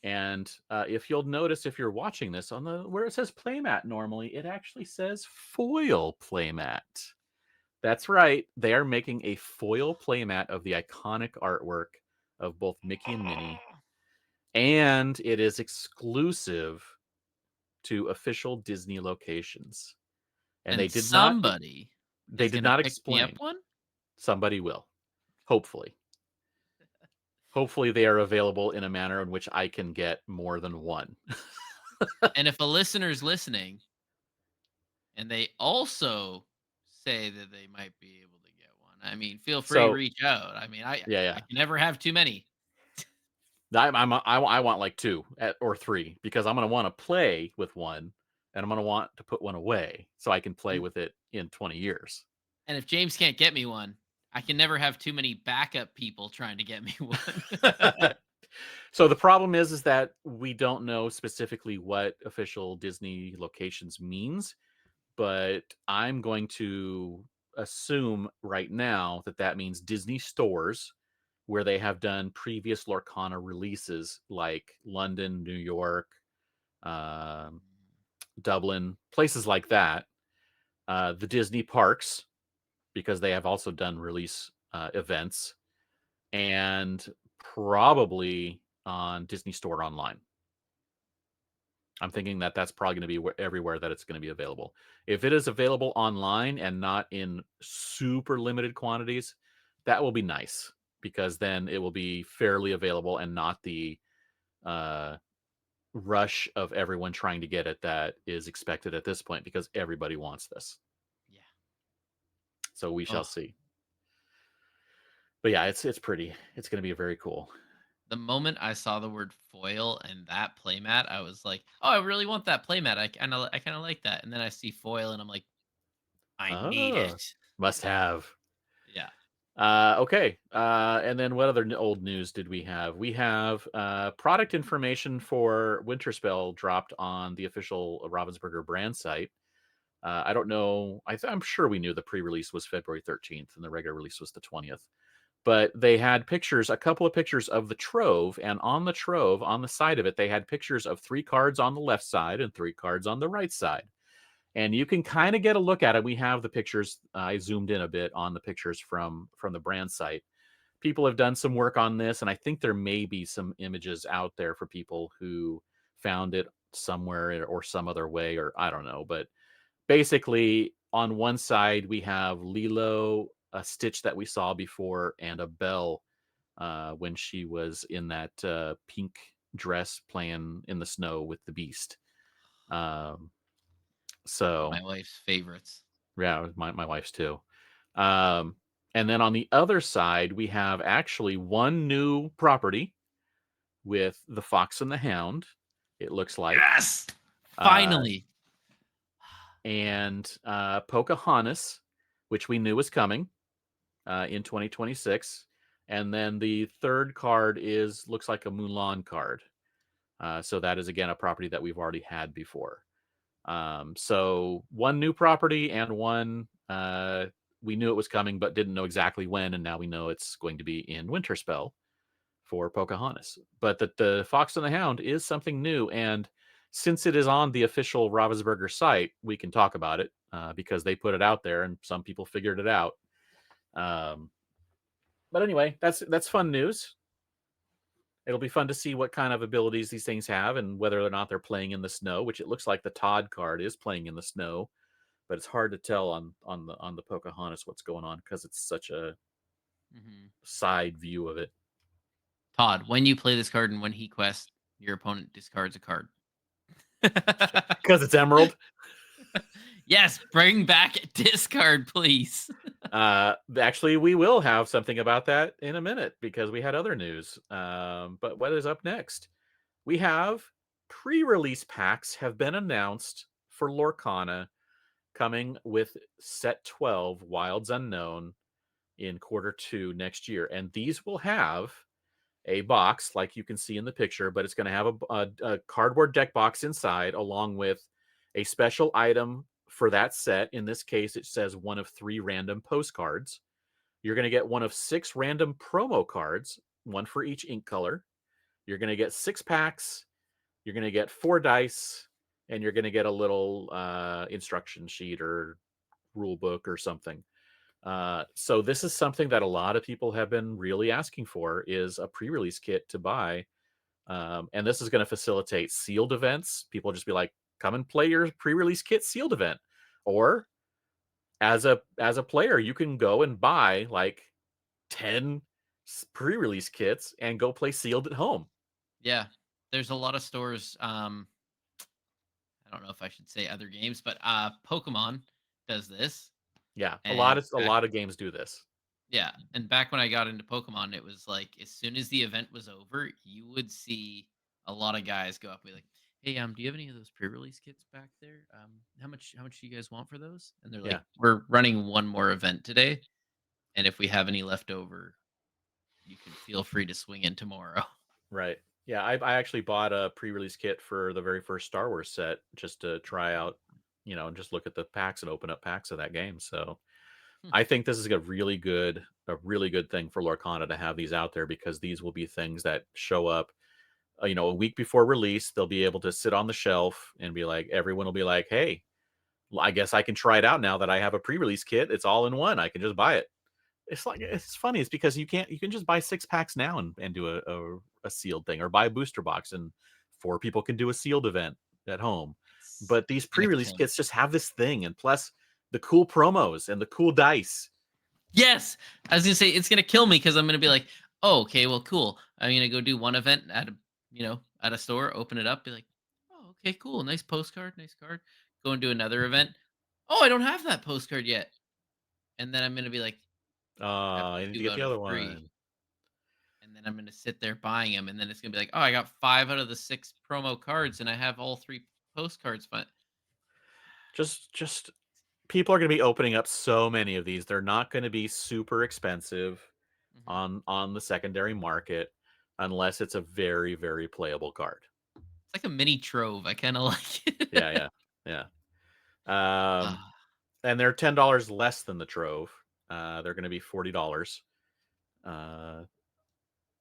And if you'll notice, if you're watching this on the where it says playmat normally, it actually says foil playmat. That's right. They are making a foil playmat of the iconic artwork of both Mickey and Minnie, and it is exclusive to official Disney locations. And And they did not somebody they is did gonna not pick me up explain. one. Somebody will. Hopefully. Hopefully they are available in a manner in which I can get more than one. And if a listener's listening and they also say that they might be able to get one, I mean, feel free to So, reach out. I mean, yeah, I yeah. can never have too many. I want like 2 or 3 because I'm gonna wanna play with one, and I'm gonna want to put one away so I can play And with it in 20 years. and if James can't get me one, I can never have too many backup people trying to get me one. So the problem is that we don't know specifically what official Disney locations means, but I'm going to assume right now that that means Disney stores where they have done previous Lorcana releases like London, New York, um, Dublin, places like that. The Disney parks, because they have also done release events, and probably on Disney Store Online. I'm thinking that that's probably going to be everywhere that it's going to be available. If it is available online and not in super limited quantities, that will be nice because then it will be fairly available and not the uh, rush of everyone trying to get it that is expected at this point because everybody wants this. Yeah. So we shall Oh, see. But yeah, it's pretty. It's going to be very cool. the moment I saw the word foil and that playmat, I was like, "Oh, I really want that playmat. I kind of like that." And then I see foil and I'm like, "I need Oh, it." must have. Yeah. Okay. And then what other old news did we have? We have product information for Winter Spell dropped on the official Ravensburger brand site. I don't know. I'm sure we knew the pre-release was February 13th and the regular release was the 20th. But they had pictures, a couple of pictures of the Trove, and on the Trove, on the side of it, they had pictures of 3 cards on the left side and 3 cards on the right side. And you can kind of get a look at it. We have the pictures. I zoomed in a bit on the pictures from the brand site. People have done some work on this, and I think there may be some images out there for people who found it somewhere or some other way, or I don't know. But basically, on one side we have Lilo, a Stitch that we saw before, and a Belle when she was in that pink dress playing in the snow with the Beast. Um, One of so my wife's favorites. yeah, it was my wife's too. Um, and then on the other side, we have actually one new property with the Fox and the Hound, it looks like, Yes! uh, Finally. and Pocahontas, which we knew was coming in 2026. And then the third card looks like a Mulan card. So that is again a property that we've already had before. So one new property and one we knew it was coming, but didn't know exactly when, and now we know it's going to be in Winterspell for Pocahontas. But that the Fox and the Hound is something new, and since it is on the official Ravensburger site, we can talk about it because they put it out there, and some people figured it out. Um, but anyway, that's fun news. It'll be fun to see what kind of abilities these things have and whether or not they're playing in the snow, which it looks like the Todd card is playing in the snow, but it's hard to tell on the Pocahontas what's going on because it's such a Mhm. side view of it. Todd, when you play this card and when he quests, your opponent discards a card. Because it's Emerald. Yes, bring back discard, please. Actually, we will have something about that in a minute because we had other news. But what is up next? We have pre-release packs have been announced for Lorcana coming with set 12 Wilds Unknown in quarter 2 next year. And these will have a box like you can see in the picture, but it's going to have a cardboard deck box inside along with a special item for that set. In this case, it says one of 3 random postcards. You're going to get one of 6 random promo cards, one for each ink color. You're going to get 6 packs. You're going to get 4 dice, and you're going to get a little instruction sheet or rule book or something. So this is something that a lot of people have been really asking for is a pre-release kit to buy. And this is going to facilitate sealed events. People just be like, come and play your pre-release kit sealed event. Or as a player, you can go and buy like 10 pre-release kits and go play sealed at home. Yeah, there's a lot of stores. I don't know if I should say other games, but Pokemon does this, Yeah, a lot and of a lot of games do this. yeah, and back when I got into Pokemon, it was like as soon as the event was over, you would see a lot of guys go up and be like, "Hey, do you have any of those pre-release kits back there? How much do you guys want for those?" And they're like, Yeah, "We're running one more event today, and if we have any left over, you can feel free to swing in tomorrow." right. Yeah, I actually bought a pre-release kit for the very first Star Wars set just to try out, and just look at the packs and open up packs of that game. So Hmm. I think this is a really good thing for Lorcana to have these out there because these will be things that show up, a week before release. They'll be able to sit on the shelf and be like, everyone will be like, hey, I guess I can try it out now that I have a pre-release kit. It's all in one. I can just buy it. It's funny. It's because you can just buy 6 packs now and do a sealed thing or buy a booster box and 4 people can do a sealed event at home. But these It's gonna pre-release kill me. kits just have this thing, and plus the cool promos and the cool dice. Yes, I was gonna say it's gonna kill me because I'm gonna be like, "Oh, okay, well, cool. I'm gonna go do one event at a store, open it up, be like, oh, okay, cool, nice postcard, nice card. Go and do another event. Oh, I don't have that postcard yet, and then I'm gonna be like, I have I need to 2 get out the of other 3, one. and then I'm gonna sit there buying them, and then it's gonna be like, oh, I got 5 out of the 6 promo cards, and I have all 3 postcards. But Just people are going to be opening up so many of these. They're not going to be super expensive Mhm. on the secondary market unless it's a very, very playable card. It's like a mini trove. I kind of like it. Yeah, yeah, yeah. Ah, And they're $10 less than the Trove. They're going to be $40. Uh,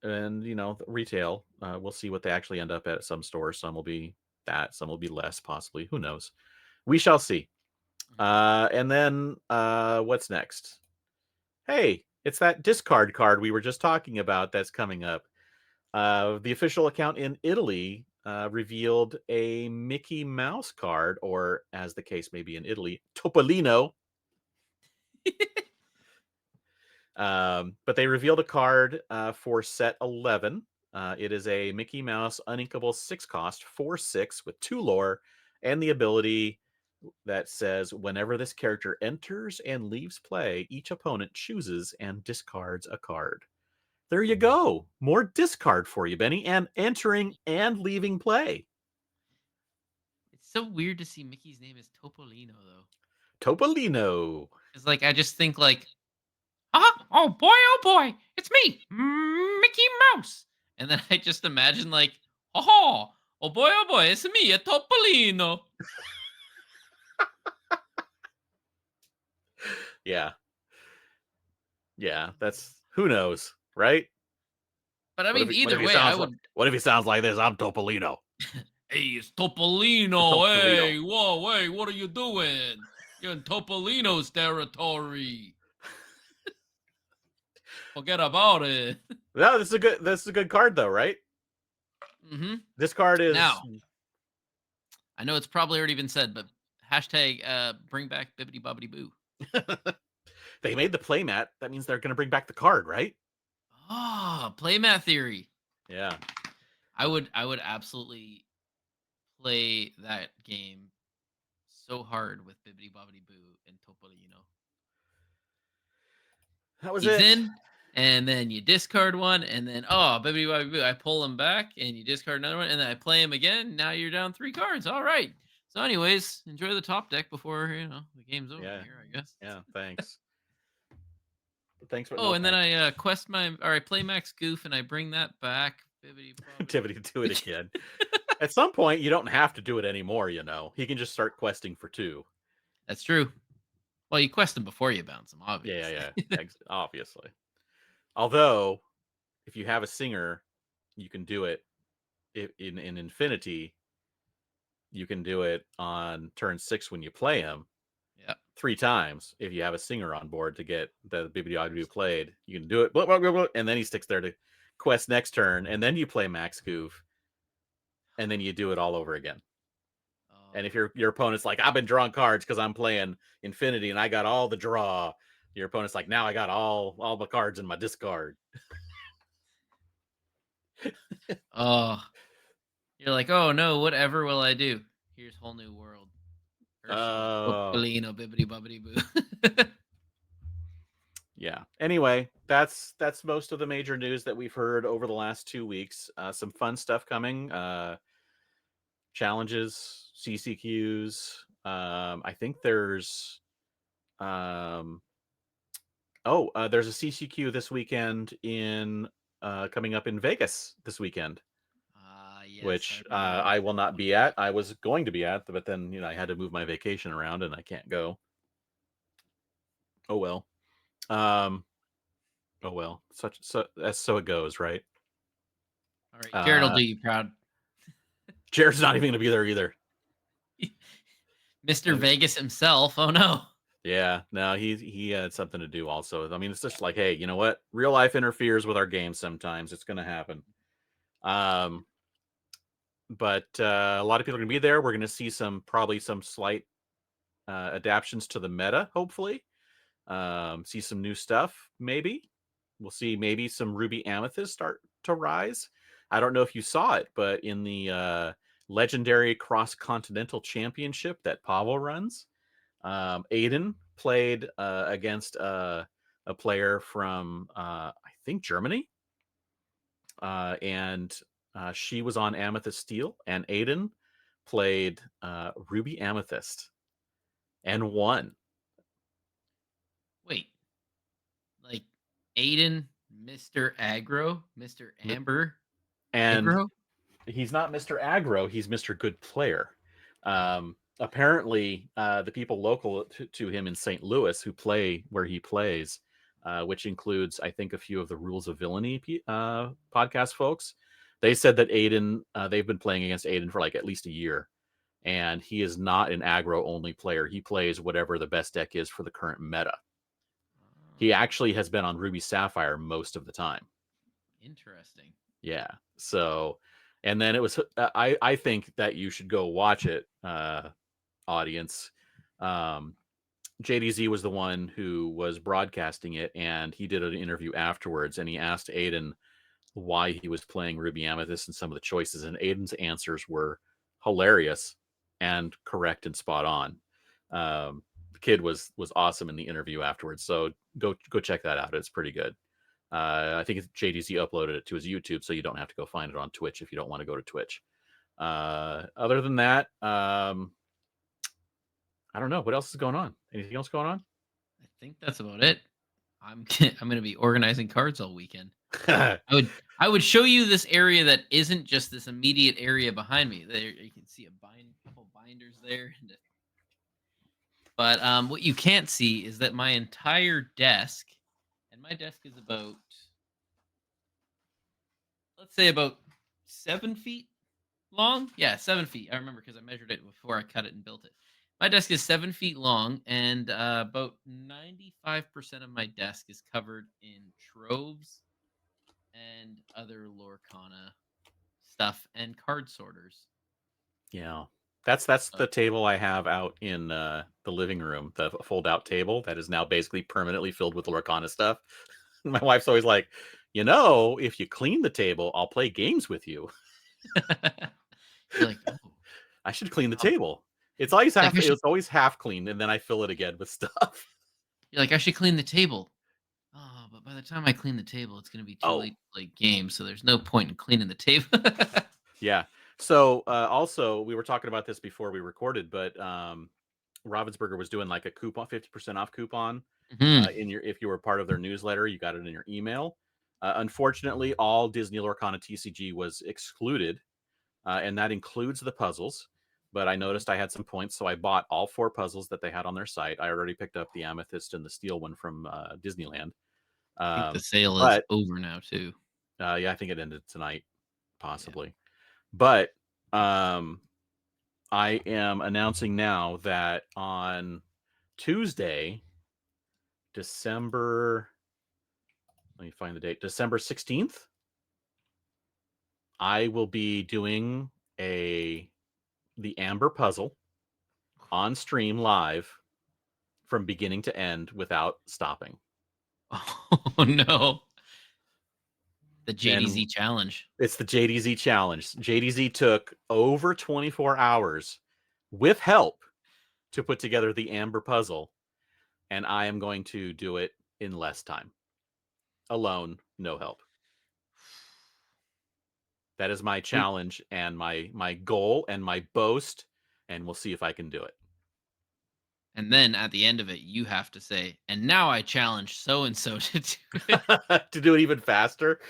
and retail. We'll see what they actually end up at some stores. Some will be that, some will be less, possibly. Who knows? We shall see. mhm. And then what's next? Hey, it's that discard card we were just talking about that's coming up. The official account in Italy revealed a Mickey Mouse card, or as the case may be in Italy, Topolino. But they revealed a card for set 11. It is a Mickey Mouse uninkable 6 cost, 4/6 with 2 lore, and the ability that says whenever this character enters and leaves play, each opponent chooses and discards a card. There you go. More discard for you, Benny, and entering and leaving play. It's so weird to see Mickey's name is Topolino though. Topolino. It's like I just think like, oh boy, it's me, Mickey Mouse. And then I just imagine like, oh boy, it's me, a Topolino. Yeah. Yeah, that's who knows, right? But I What if mean, he, what if either he way, I sounds like would. what if he sounds like this? I'm Topolino. Hey, it's Topolino. Topolino. Hey, whoa, hey, what are you doing? You're in Topolino's territory. Forget about it. No, this is a good card though, right? hmm This card is Now, I know it's probably already been said, but hashtag bring back Bibbidi Bobbidi Boo. they made the playmat. That means they're gonna bring back the card, right? Ah, playmat theory. Yeah. I would absolutely play that game so hard with Bibbidi Bobbidi Boo and Topolino. That was He's it. in, and then you discard one, and then Bibbidi Bobbidi Boo, I pull him back, and you discard another one, and then I play him again. Now you're down 3 cards. All right. So, anyways, enjoy the top deck before the game's over Yeah. here, I guess. Yeah. Thanks. Thanks, but Oh, no and then thanks. I quest my or I play Max Goof, and I bring that back. Bibbidi Bobbidi Activity to do it Boo. again. At some point, you don't have to do it anymore. He can just start questing for 2. That's true. Well, you quest them before you bounce them, Yeah, obviously. yeah, yeah. Obviously. Although, if you have a singer, you can do it in Infinity. You can do it on turn 6 when you play him Yeah. 3 times. If you have a singer on board to get the Bibliography played, you can do it, blah, blah, blah, blah, and then he sticks there to quest next turn, and then you play Max Goof, and then you do it all over again. And if Oh. your opponent's like, I've been drawing cards because I'm playing Infinity and I got all the draw, your opponent's like, now I got all my cards in my discard. Oh. You're like, oh no, whatever will I do? Here's whole new world. Hershey's, Oh, Topolino, Bibbidi Bobbidi Boo. yeah. Anyway, that's most of the major news that we've heard over the last 2 weeks. Some fun stuff coming. Challenges, CCQs. I think there's um there's a CCQ this weekend in coming up in Vegas this weekend, Ah, yes, I which remember I will that not one. be at. I was going to be at, but then I had to move my vacation around and I can't go. Oh well. Um, oh well. So it goes, right? All right, Jared will Uh, do you proud. Jared's not even going to be there either. Mr. Uh, Vegas himself. Oh no. Yeah, no, he had something to do also. I mean, it's just like, hey, you know what? Real life interferes with our games sometimes. It's going to happen. Um, but a lot of people are going to be there. We're going to see probably some slight adaptations to the meta, hopefully. See some new stuff, maybe. We'll see maybe some Ruby Amethyst start to rise. I don't know if you saw it, but in the legendary Cross Continental Championship that Pavel runs, Aiden played against a player from I think Germany, and she was on Amethyst Steel, and Aiden played Ruby Amethyst and won. Aiden, Mr. Aggro, Mr. Amber And Aggro. he's not Mr. Aggro, he's Mr. Good Player. Apparently, the people local to him in St. Louis who play where he plays, which includes, I think, a few of the Rules of Villainy podcast folks, they said that Aiden, they've been playing against Aiden for like at least a year, and he is not an aggro only player. He plays whatever the best deck is for the current meta. He Oh, actually has been on Ruby Sapphire most of the time. interesting. Yeah. So, and then it was, I think that you should go watch it, audience. Um, JDZ was the one who was broadcasting it, and he did an interview afterwards, and he asked Aiden why he was playing Ruby Amethyst and some of the choices, and Aiden's answers were hilarious and correct and spot on. The kid was awesome in the interview afterwards, so go check that out. It's pretty good. I think JDZ uploaded it to his YouTube, so you don't have to go find it on Twitch if you don't want to go to Twitch. Other than that, I don't know what else is going on. Anything else going I think that's about it. I'm gonna be organizing cards all weekend. on? I would show you this area that isn't just this immediate area behind me. There you can see couple binders there. But what you can't see is that my entire desk, and my desk is about, let's say, about 7 feet long. Yeah, 7 feet. I remember because I measured it before I cut it and built it. My desk is 7 feet long, and about 95% of my desk is covered in troves and other Lorcana stuff and card sorters. Yeah. That's Uh, the table I have out in the living room, the fold out table that is now basically permanently filled with Lorcana stuff. My wife's always like, if you clean the table, I'll play games with you. you're like, oh, I should clean the oh, table. It's always like half I should. it's always half clean, and then I fill it again with stuff. You're like, I should clean the table. Oh, but by the time I clean the table, it's gonna be too Oh, late to play games, so there's no point in cleaning the table. yeah. So also we were talking about this before we recorded, but Ravensburger was doing like a coupon, 50% off coupon Mhm. in your if you were part of their newsletter, you got it in your email. Unfortunately, all Disney Lorcana TCG was excluded, and that includes the puzzles. But I Mhm. noticed I had some points, so I bought all 4 puzzles that they had on their site. I already picked up the Amethyst and the Steel one from Disneyland. I think the sale is But over now too. yeah, I think it ended tonight, Yeah. possibly. But um, I am announcing now that on Tuesday, December, let me find the date, December 16th, I will be doing the Amber puzzle on stream live from beginning to end without stopping. Oh no. The And JDZ challenge. it's the JDZ challenge. JDZ took over 24 hours with help to put together the Amber puzzle, and I am going to do it in less time. Alone, no help. That is my We challenge and my goal and my boast, and we'll see if I can do And then at the end of it, you have to say, "And now I challenge so and so to do it," it. To do it even faster.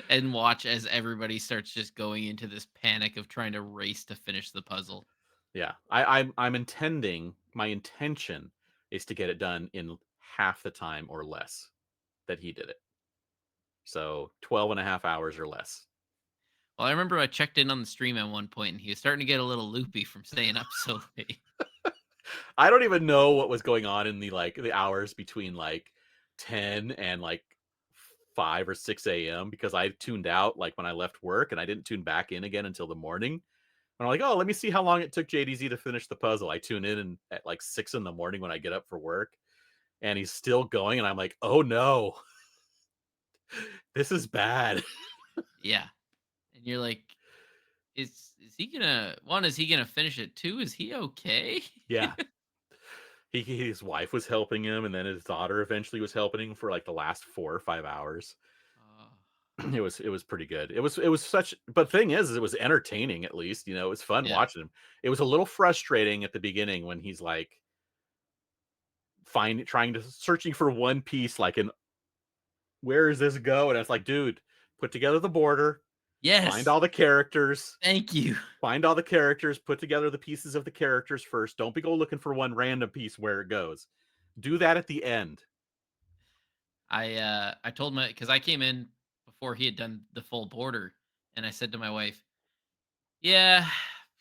and watch as everybody starts just going into this panic of trying to race to finish the puzzle. Yeah. I'm intending, my intention is to get it done in half the time or less that he did it. So 12 and a half hours or less. Well, I remember I checked in on the stream at one point, and he was starting to get a little loopy from staying up so late. I don't even know what was going on in the hours between like 10 and like 5 or 6 a.m. because I tuned out like when I left work, and I didn't tune back in again until the morning. And I'm like, oh, let me see how long it took JDZ to finish the puzzle. I tune in and at like 6 in the morning when I get up for work, and he's still going, and I'm like, oh no, this is bad. Yeah, and you're like, "Is he gonna one? Is he gonna finish it? Two? Is he okay?" Yeah. His wife was helping him, and then his daughter eventually was helping him for like the last 4 or 5 hours. Oh, It was pretty good. It was such, but thing is it was entertaining. At least it was fun yeah. watching him. It was a little frustrating at the beginning when he's like searching for one piece, like, in where does this go? And it's like, dude, put together the border, find Yes. all the characters, Thank you. put together the pieces of the characters first. Don't be go looking for one random piece where it goes. Do that at the end. I told my because I came in before he had done the full border, and I said to my wife, "Yeah,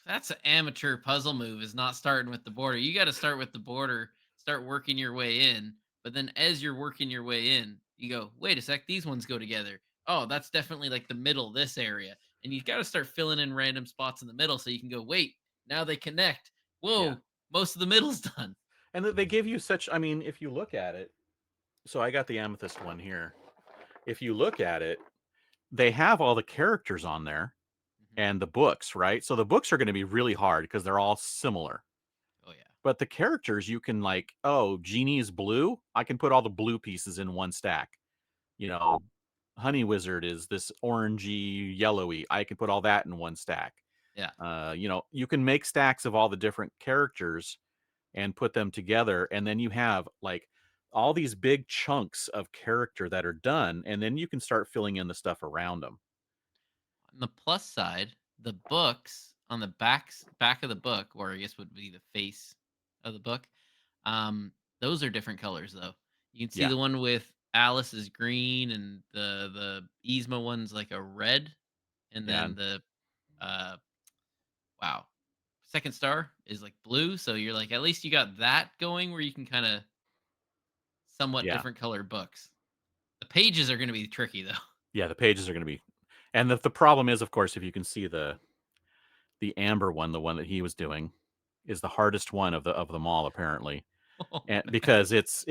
that's an amateur puzzle move. Is not starting with the border. You got to start with the border. Start working your way in. But then as you're working your way in, you go, wait a sec, these ones go together. Oh, that's definitely like the middle, this area, and you've got to start filling in random spots in the middle so you can go, wait, now they connect. Yeah. Whoa, most of the middle's done. And they give you such, I mean, if you look at it, so I got the amethyst one here. If you look at it, they have all the characters on there Mhm. and the books, right? So the books are going to be really hard because they're all similar. Oh yeah. But the characters, you can, like, oh, Genie is blue. I can put all the blue pieces in one stack. You know, Honey Wizard is this orangey, yellowy. I can put all that in one stack. Yeah. You can make stacks of all the different characters and put them together, and then you have, like, all these big chunks of character that are done, and then you can start filling in the stuff around them. On the plus side, the books on the back of the book, or I guess would be the face of the book, those are different colors though. You can see Yeah, the one with Alice is green, and the Yzma one's like a red, and yeah, then the uh wow, second star is like blue. So you're like, at least you got that going where you can kind of somewhat yeah, different color books. The pages are going to be tricky though. yeah. The pages are going to be, and the problem is, of course, if you can see the amber one, the one that he was doing, is the hardest one of them all, apparently, Oh and man. because it's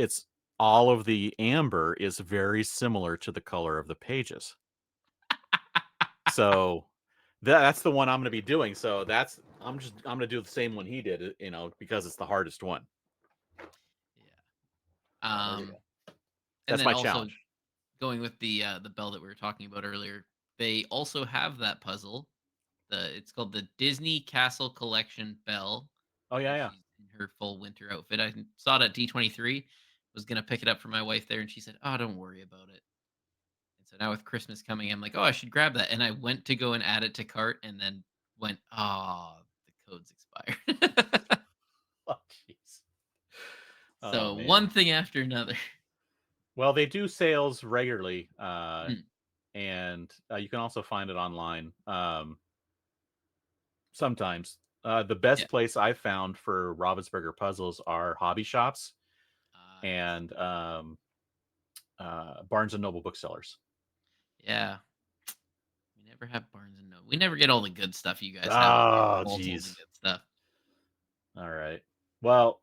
all of the amber is very similar to the color of the pages. So that's the one I'm going to be doing. So I'm going to do the same one he did, because it's the hardest one. Yeah. So there you go. And That's then my also challenge. going with the bell that we were talking about earlier, they also have that puzzle. It's called the Disney Castle Collection Bell, Oh yeah, and yeah. she's in her full winter outfit. I saw it at D23. Was gonna pick it up for my wife there, and she said, "Oh, don't worry about it." And so now with Christmas coming, I'm like, "Oh, I should grab that." And I went to go and add it to cart, and then went, "Oh, the code's expired." Oh jeez. Oh So one man. thing after another. Well, they do sales regularly, Mm, and you can also find it online. Sometimes the yeah. best place I've found for Ravensburger puzzles are hobby shops Yes. and Barnes and Noble booksellers. Yeah. We never have Barnes and Noble. We never get all the good stuff you guys have up here. Oh, The vault all the geez. good stuff. All right. Well,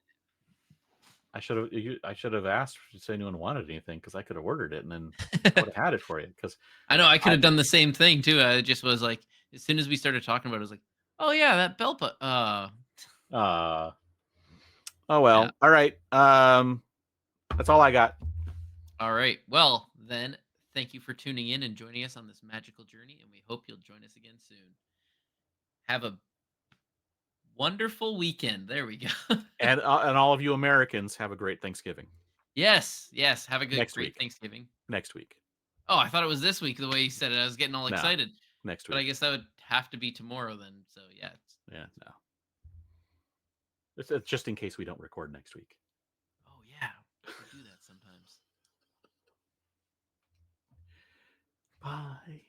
I should have asked if anyone wanted anything because I could have ordered it and then I would have had it for you. Because I know I could I have done the same thing too. I just was like, as soon as we started talking about it, I was like, oh yeah, that bell put. uh oh Yeah. well. All right. That's all I got. All right. Well, then, thank you for tuning in and joining us on this magical journey, and we hope you'll join us again soon. Have a wonderful weekend. There we go. And all of you Americans have a great Thanksgiving Yes. Yes. Have a good, next great week. Thanksgiving. Next week. Oh, I thought it was this week the way you said it. I was getting all No, excited. next But I week. guess that would have to be tomorrow then. So yeah, Yeah, next week. no. It's just in case we don't record next week. Oh yeah, we do that sometimes. Bye.